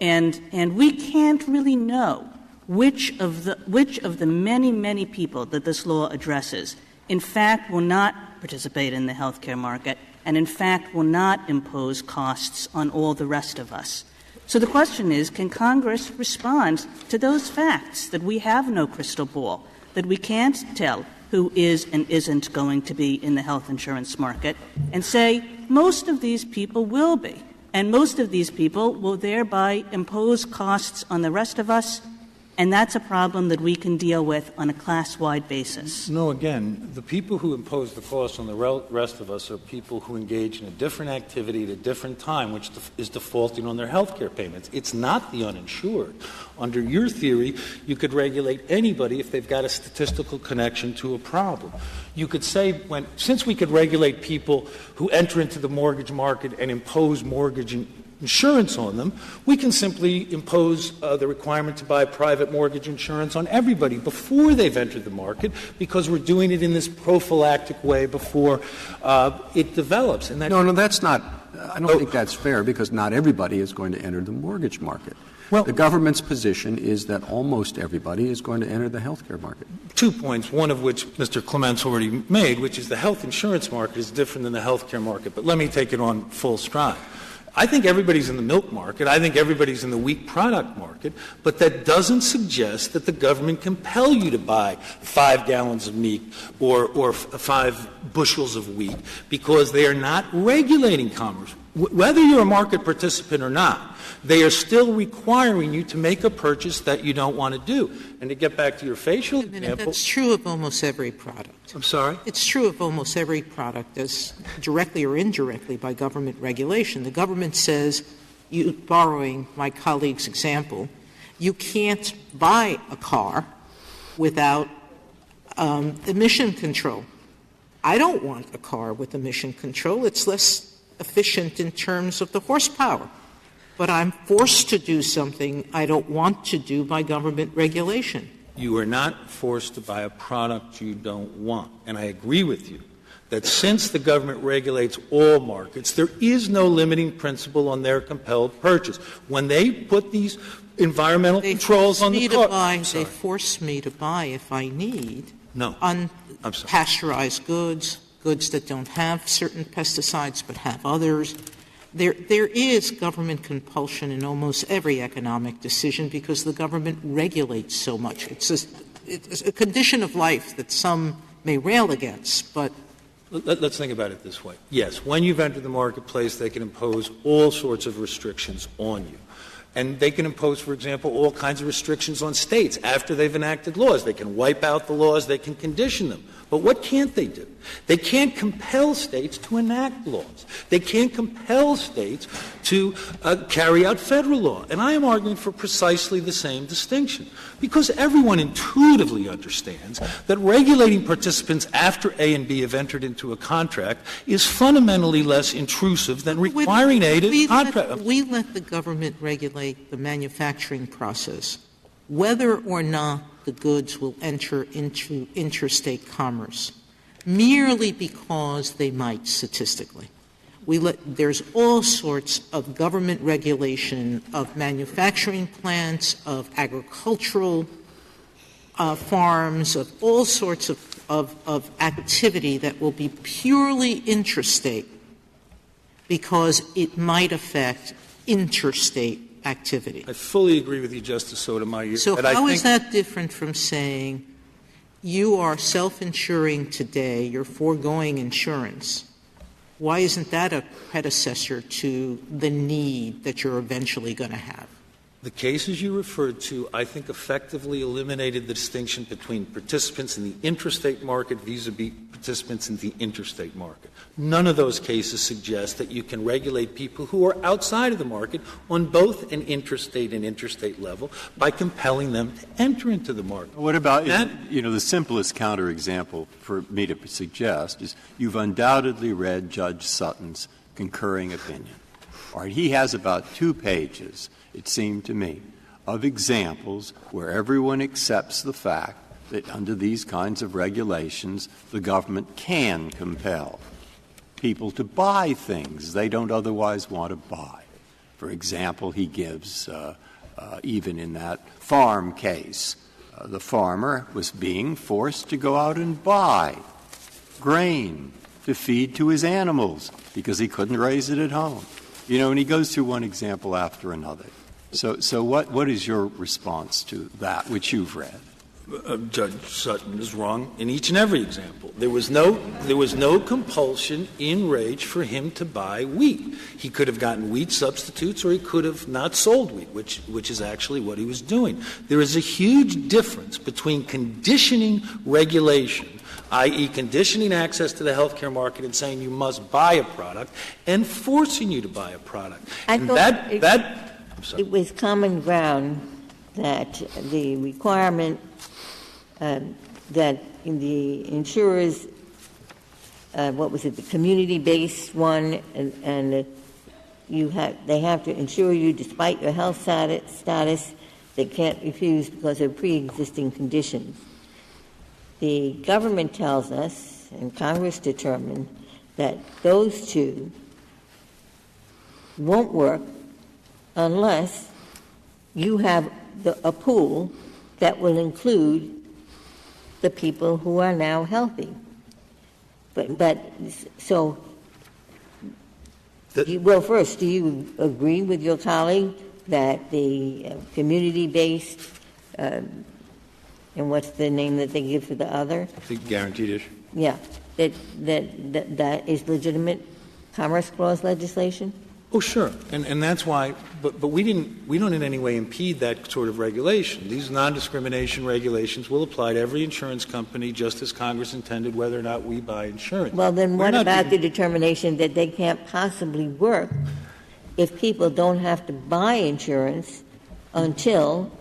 And we can't really know which of the many, many people that this law addresses in fact will not participate in the health care market and in fact will not impose costs on all the rest of us. So the question is, can Congress respond to those facts that we have no crystal ball, that we can't tell who is and isn't going to be in the health insurance market, and say most of these people will be? And most of these people will thereby impose costs on the rest of us, and that's a problem that we can deal with on a class-wide basis. No, again, the people who impose the cost on the rest of us are people who engage in a different activity at a different time, which is defaulting on their health care payments. It's not the uninsured. Under your theory, you could regulate anybody if they've got a statistical connection to a problem. You could say, since we could regulate people who enter into the mortgage market and impose mortgage insurance on them, we can simply impose the requirement to buy private mortgage insurance on everybody before they've entered the market, because we're doing it in this prophylactic way before it develops. And No, that's not. I don't think that's fair, because not everybody is going to enter the mortgage market. Well, the government's position is that almost everybody is going to enter the health care market. 2 points, one of which Mr. Clements already made, which is the health insurance market is different than the health care market. But let me take it on full stride. I think everybody's in the milk market. I think everybody's in the wheat product market. But that doesn't suggest that the government compel you to buy 5 gallons of meat or 5 bushels of wheat, because they are not regulating commerce. Whether you're a market participant or not, they are still requiring you to make a purchase that you don't want to do. And to get back to your facial example... That's true of almost every product. I'm sorry? It's true of almost every product, as directly or indirectly by government regulation. The government says, borrowing my colleague's example, you can't buy a car without emission control. I don't want a car with emission control. It's less efficient in terms of the horsepower. But I'm forced to do something I don't want to do by government regulation. You are not forced to buy a product you don't want. And I agree with you that since the government regulates all markets, there is no limiting principle on their compelled purchase. When they put these environmental controls on the car... They force me to buy, if I need, No. unpasteurized goods that don't have certain pesticides but have others. There is government compulsion in almost every economic decision because the government regulates so much. It's a condition of life that some may rail against, but... Let's think about it this way. Yes, when you've entered the marketplace, they can impose all sorts of restrictions on you. And they can impose, for example, all kinds of restrictions on states after they've enacted laws. They can wipe out the laws. They can condition them. But what can't they do? They can't compel states to enact laws. They can't compel states to carry out federal law. And I am arguing for precisely the same distinction, because everyone intuitively understands that regulating participants after A and B have entered into a contract is fundamentally less intrusive than requiring A to contract. We let the government regulate the manufacturing process, whether or not the goods will enter into interstate commerce, merely because they might statistically. There's all sorts of government regulation of manufacturing plants, of agricultural farms, of all sorts of activity that will be purely interstate because it might affect interstate activity. I fully agree with you, Justice Sotomayor. So how is that different from saying you are self-insuring today, you're foregoing insurance? Why isn't that a predecessor to the need that you're eventually going to have? The cases you referred to, I think, effectively eliminated the distinction between participants in the intrastate market vis-a-vis participants in the interstate market. None of those cases suggest that you can regulate people who are outside of the market on both an intrastate and interstate level by compelling them to enter into the market. What about, the simplest counterexample for me to suggest is you've undoubtedly read Judge Sutton's concurring opinion. All right, he has about 2 pages, it seemed to me, of examples where everyone accepts the fact that under these kinds of regulations, the government can compel people to buy things they don't otherwise want to buy. For example, he gives, even in that farm case, the farmer was being forced to go out and buy grain to feed to his animals because he couldn't raise it at home. And he goes through one example after another. So what is your response to that, which you've read? Judge Sutton is wrong in each and every example. There was no compulsion in Rage for him to buy wheat. He could have gotten wheat substitutes, or he could have not sold wheat, which is actually what he was doing. There is a huge difference between conditioning regulation, i.e. conditioning access to the healthcare market and saying you must buy a product, and forcing you to buy a product. It was common ground that the requirement that in the insurers, the community-based one, and they have to insure you despite your health status. They can't refuse because of pre-existing conditions. The government tells us, and Congress determined, that those two won't work unless you have a pool that will include the people who are now healthy. First, do you agree with your colleague that the community-based, and what's the name that they give for the other? The guaranteed issue. Yeah, that is legitimate Commerce Clause legislation? Oh, sure. And that's why, but we don't in any way impede that sort of regulation. These non-discrimination regulations will apply to every insurance company just as Congress intended, whether or not we buy insurance. Well, then what about the determination that they can't possibly work if people don't have to buy insurance until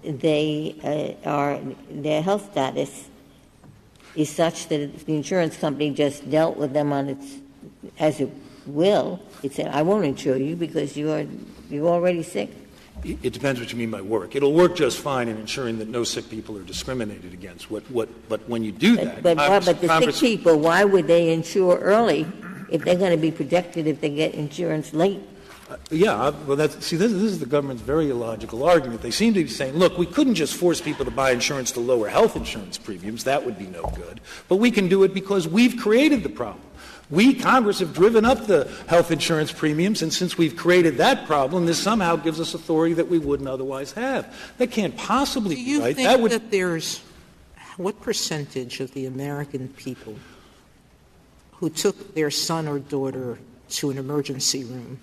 their health status is such that the insurance company just dealt with them as it will. It said, I won't insure you because you're already sick. It depends what you mean by work. It'll work just fine in ensuring that no sick people are discriminated against. But when you do that, but the sick people, why would they insure early if they're going to be protected if they get insurance late? This is the government's very illogical argument. They seem to be saying, look, we couldn't just force people to buy insurance to lower health insurance premiums. That would be no good. But we can do it because we've created the problem. We, Congress, have driven up the health insurance premiums, and since we've created that problem, this somehow gives us authority that we wouldn't otherwise have. That can't possibly be right. Do you think that what percentage of the American people who took their son or daughter to an emergency room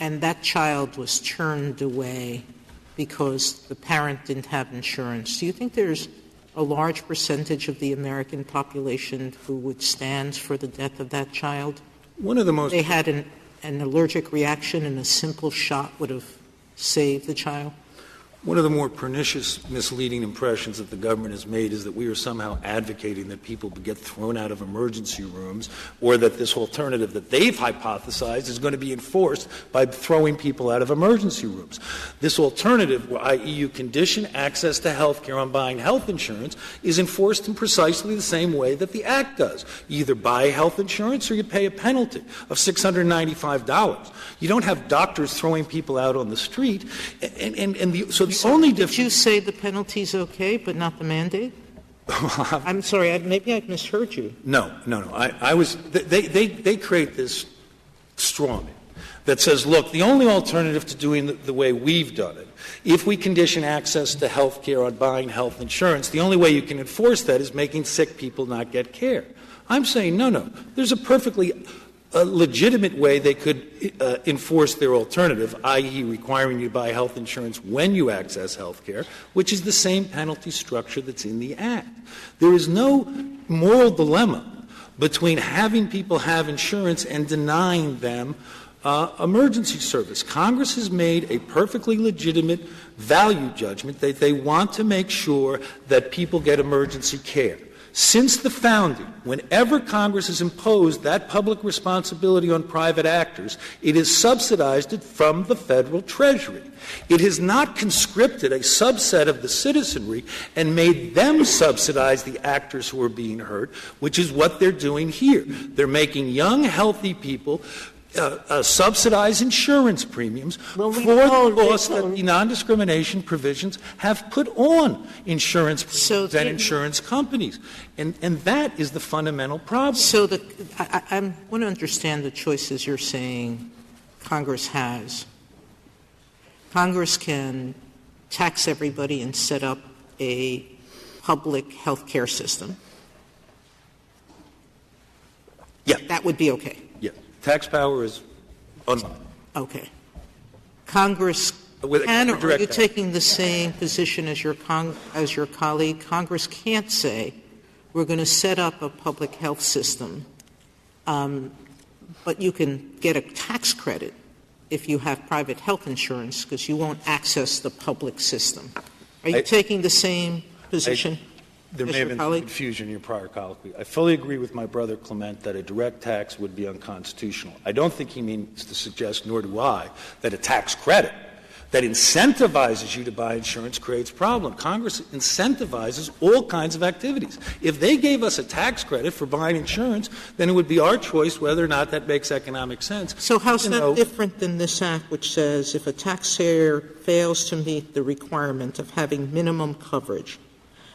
and that child was turned away because the parent didn't have insurance, do you think there's a large percentage of the American population who would stand for the death of that child? They had an allergic reaction and a simple shot would have saved the child? One of the more pernicious, misleading impressions that the government has made is that we are somehow advocating that people get thrown out of emergency rooms, or that this alternative that they've hypothesized is going to be enforced by throwing people out of emergency rooms. This alternative, i.e. you condition access to health care on buying health insurance, is enforced in precisely the same way that the Act does. You either buy health insurance or you pay a penalty of $695. You don't have doctors throwing people out on the street, Did you say the penalty's okay, but not the mandate? I'm sorry, maybe I misheard you. No. They create this straw man that says, look, the only alternative to doing the way we've done it, if we condition access to health care on buying health insurance, the only way you can enforce that is making sick people not get care. I'm saying, no. There's a perfectly legitimate way they could enforce their alternative, i.e. requiring you to buy health insurance when you access health care, which is the same penalty structure that's in the Act. There is no moral dilemma between having people have insurance and denying them emergency service. Congress has made a perfectly legitimate value judgment that they want to make sure that people get emergency care. Since the founding, whenever Congress has imposed that public responsibility on private actors, it has subsidized it from the federal treasury. It has not conscripted a subset of the citizenry and made them subsidize the actors who are being hurt, which is what they're doing here. They're making young, healthy people subsidize insurance premiums for the cost that the non-discrimination provisions have put on insurance premiums and insurance companies. And that is the fundamental problem. So I want to understand the choices you're saying Congress has. Congress can tax everybody and set up a public health care system. Yeah. That would be okay. Yeah. Tax power is okay. Congress can, or are you taking the same position as your colleague? Congress can't say we're going to set up a public health system, but you can get a tax credit if you have private health insurance because you won't access the public system. Are you taking the same position? There may have been some confusion in your prior colloquy. I fully agree with my brother Clement that a direct tax would be unconstitutional. I don't think he means to suggest, nor do I, that a tax credit that incentivizes you to buy insurance creates problem. Congress incentivizes all kinds of activities. If they gave us a tax credit for buying insurance, then it would be our choice whether or not that makes economic sense. So how's that different than this Act, which says if a taxpayer fails to meet the requirement of having minimum coverage,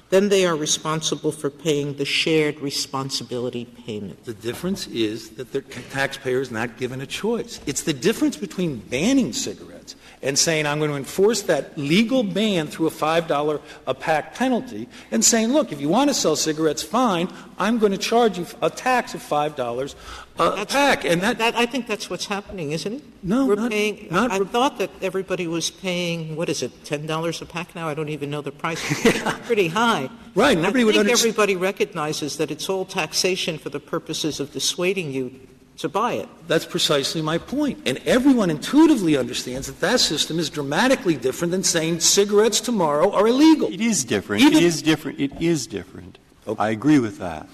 then they are responsible for paying the shared responsibility payment? The difference is that the taxpayer is not given a choice. It's the difference between banning cigarettes and saying I'm going to enforce that legal ban through a $5 a pack penalty and saying, look, if you want to sell cigarettes, fine, I'm going to charge you a tax of $5 a pack. And I think that's what's happening, isn't it? No, I thought that everybody was paying, what is it, $10 a pack now? I don't even know the price. It's pretty high. Right. I think everybody recognizes that it's all taxation for the purposes of dissuading you to buy it. That's precisely my point. And everyone intuitively understands that that system is dramatically different than saying cigarettes tomorrow are illegal. It is different. It is different. Okay. I agree with that.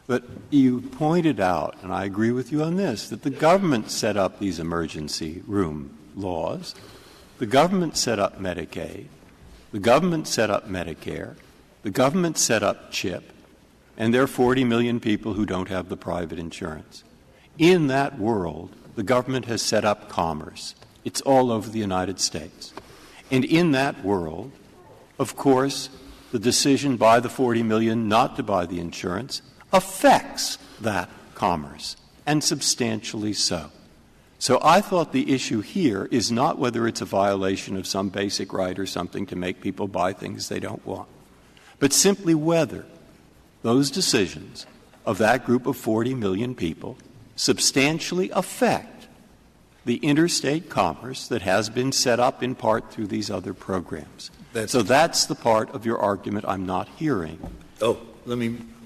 But you pointed out, and I agree with you on this, that the government set up these emergency room laws. The government set up Medicaid. The government set up Medicare. The government set up CHIP. And there are 40 million people who don't have the private insurance. In that world, the government has set up commerce. It's all over the United States. And in that world, of course, the decision by the 40 million not to buy the insurance affects that commerce, and substantially so. So I thought the issue here is not whether it's a violation of some basic right or something to make people buy things they don't want, but simply whether those decisions of that group of 40 million people substantially affect the interstate commerce that has been set up in part through these other programs. So that's the part of your argument I'm not hearing.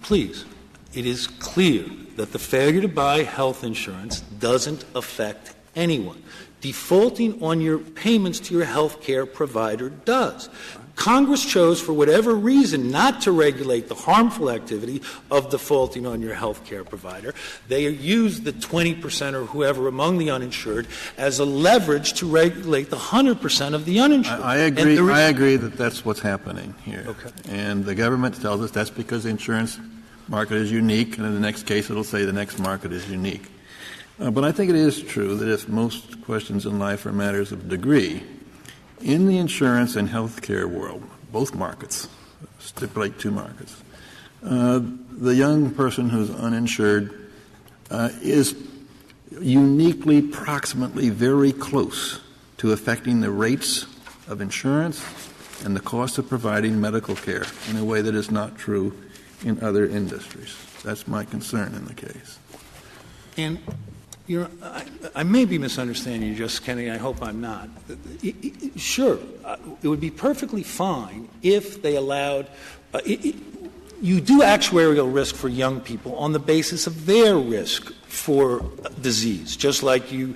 Please. It is clear that the failure to buy health insurance doesn't affect anyone. Defaulting on your payments to your health care provider does. Congress chose, for whatever reason, not to regulate the harmful activity of defaulting on your health care provider. They used the 20% or whoever among the uninsured as a leverage to regulate the 100% of the uninsured. I agree that that's what's happening here. Okay. And the government tells us that's because the insurance market is unique, and in the next case it'll say the next market is unique. But I think it is true that if most questions in life are matters of degree, in the insurance and health care world, both markets, stipulate two markets, the young person who's uninsured is uniquely, proximately very close to affecting the rates of insurance and the cost of providing medical care in a way that is not true in other industries. That's my concern in the case. And I may be misunderstanding you, Justice Kennedy. I hope I'm not. Sure, it would be perfectly fine if they allowed you do actuarial risk for young people on the basis of their risk for disease, just like you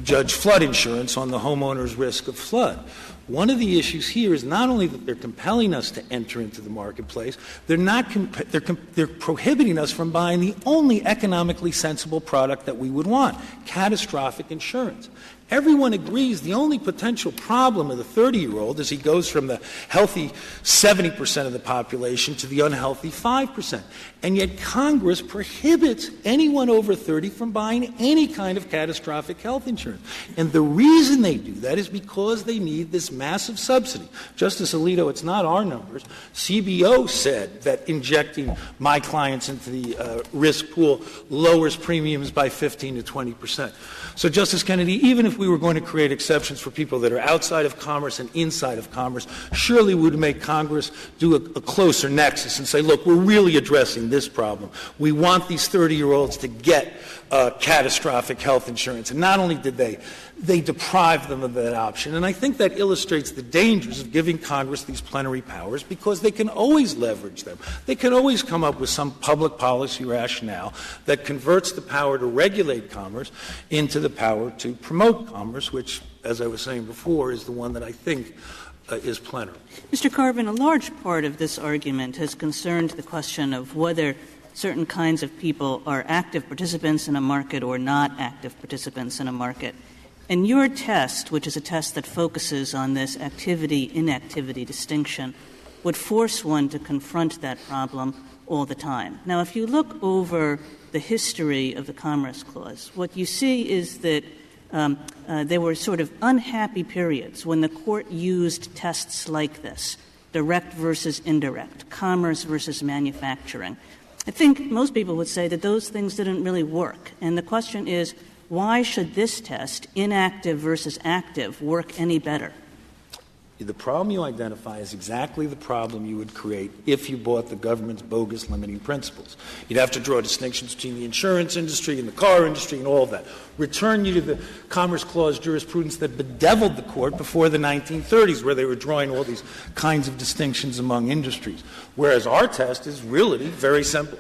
judge flood insurance on the homeowner's risk of flood. One of the issues here is not only that they're compelling us to enter into the marketplace, they're prohibiting us from buying the only economically sensible product that we would want, catastrophic insurance. Everyone agrees the only potential problem with a 30-year-old is he goes from the healthy 70% of the population to the unhealthy 5%. And yet Congress prohibits anyone over 30 from buying any kind of catastrophic health insurance. And the reason they do that is because they need this massive subsidy. Justice Alito, it's not our numbers. CBO said that injecting my clients into the risk pool lowers premiums by 15 to 20%. So, Justice Kennedy, even if we were going to create exceptions for people that are outside of commerce and inside of commerce, surely we would make Congress do a closer nexus and say, look, we're really addressing this problem. We want these 30-year-olds to get catastrophic health insurance. And not only did they deprive them of that option. And I think that illustrates the dangers of giving Congress these plenary powers, because they can always leverage them. They can always come up with some public policy rationale that converts the power to regulate commerce into the power to promote commerce, which, as I was saying before, is the one that I think is plenary. Mr. Carvin, a large part of this argument has concerned the question of whether certain kinds of people are active participants in a market or not active participants in a market. And your test, which is a test that focuses on this activity-inactivity distinction, would force one to confront that problem all the time. Now, if you look over the history of the Commerce Clause, what you see is that there were sort of unhappy periods when the Court used tests like this, direct versus indirect, commerce versus manufacturing. I think most people would say that those things didn't really work. And the question is, why should this test, inactive versus active, work any better? The problem you identify is exactly the problem you would create if you bought the government's bogus limiting principles. You'd have to draw distinctions between the insurance industry and the car industry and all of that. Return you to the Commerce Clause jurisprudence that bedeviled the Court before the 1930s, where they were drawing all these kinds of distinctions among industries. Whereas our test is really very simple.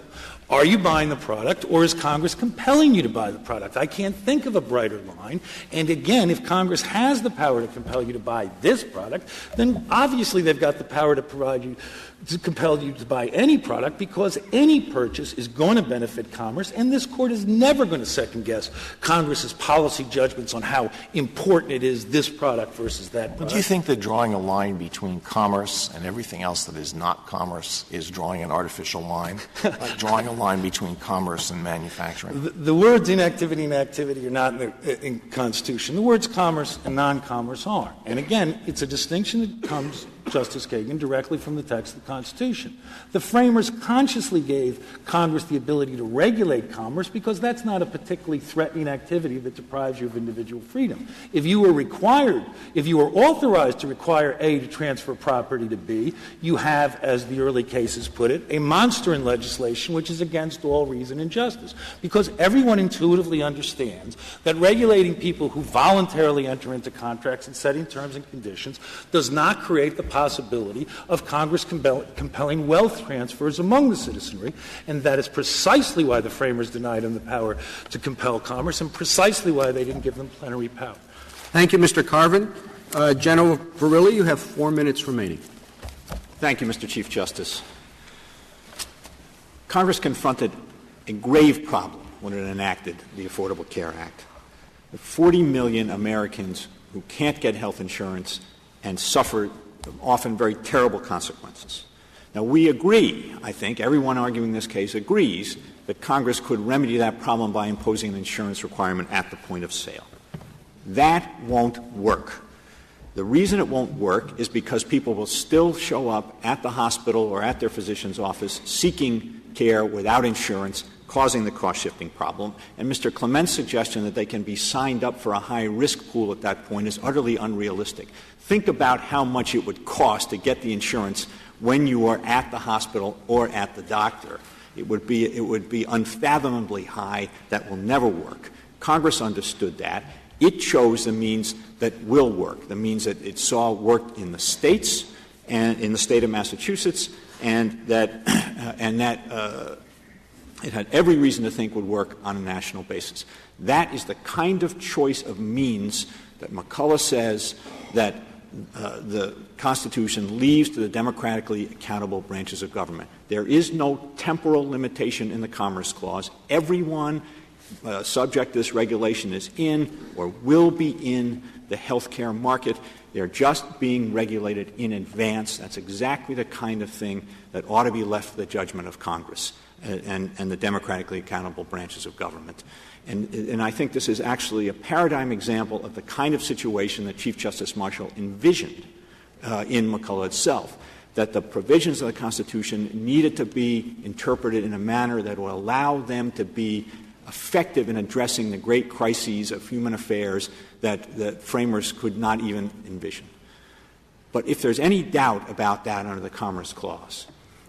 Are you buying the product, or is Congress compelling you to buy the product? I can't think of a brighter line. And again, if Congress has the power to compel you to buy this product, then obviously they've got the power to compel you to buy any product, because any purchase is going to benefit commerce, and this Court is never going to second-guess Congress's policy judgments on how important it is, this product versus that product. Do you think that drawing a line between commerce and everything else that is not commerce is drawing an artificial line, like drawing a line between commerce and manufacturing? The words inactivity and activity are not in the Constitution. The words commerce and non-commerce are. And again, it's a distinction that comes, Justice Kagan, directly from the text of the Constitution. The framers consciously gave Congress the ability to regulate commerce because that's not a particularly threatening activity that deprives you of individual freedom. If you were authorized to require A to transfer property to B, you have, as the early cases put it, a monster in legislation which is against all reason and justice. Because everyone intuitively understands that regulating people who voluntarily enter into contracts and setting terms and conditions does not create the possibility of Congress compelling wealth transfers among the citizenry, and that is precisely why the framers denied them the power to compel commerce and precisely why they didn't give them plenary power. Thank you, Mr. Carvin. General Verrilli, you have 4 minutes remaining. Thank you, Mr. Chief Justice. Congress confronted a grave problem when it enacted the Affordable Care Act. The 40 million Americans who can't get health insurance and suffer often very terrible consequences. Now, we agree, I think, everyone arguing this case agrees, that Congress could remedy that problem by imposing an insurance requirement at the point of sale. That won't work. The reason it won't work is because people will still show up at the hospital or at their physician's office seeking care without insurance, causing the cost-shifting problem. And Mr. Clement's suggestion that they can be signed up for a high-risk pool at that point is utterly unrealistic. Think about how much it would cost to get the insurance when you are at the hospital or at the doctor. It would be unfathomably high. That will never work. Congress understood that. It chose the means that will work, the means that it saw worked in the states and in the state of Massachusetts, and that it had every reason to think would work on a national basis. That is the kind of choice of means that McCullough says that the Constitution leaves to the democratically accountable branches of government. There is no temporal limitation in the Commerce Clause. Everyone subject to this regulation is in or will be in the health care market. They're just being regulated in advance. That's exactly the kind of thing that ought to be left to the judgment of Congress and the democratically accountable branches of government. And I think this is actually a paradigm example of the kind of situation that Chief Justice Marshall envisioned in McCullough itself, that the provisions of the Constitution needed to be interpreted in a manner that will allow them to be effective in addressing the great crises of human affairs that framers could not even envision. But if there's any doubt about that under the Commerce Clause,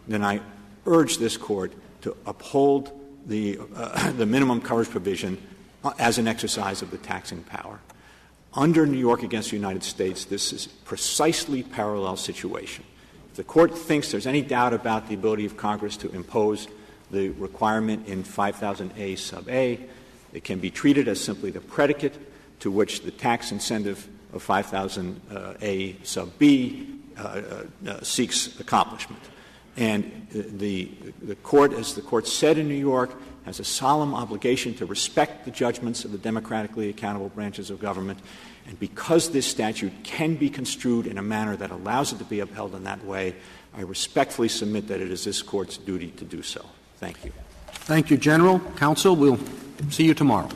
then I urge this Court to uphold the minimum coverage provision as an exercise of the taxing power. Under New York against the United States, this is precisely parallel situation. If the Court thinks there's any doubt about the ability of Congress to impose the requirement in 5000A sub A, it can be treated as simply the predicate to which the tax incentive of 5000A sub B seeks accomplishment. And the Court, as the Court said in New York, has a solemn obligation to respect the judgments of the democratically accountable branches of government. And because this statute can be construed in a manner that allows it to be upheld in that way, I respectfully submit that it is this Court's duty to do so. Thank you. Thank you, General. Counsel, we'll see you tomorrow.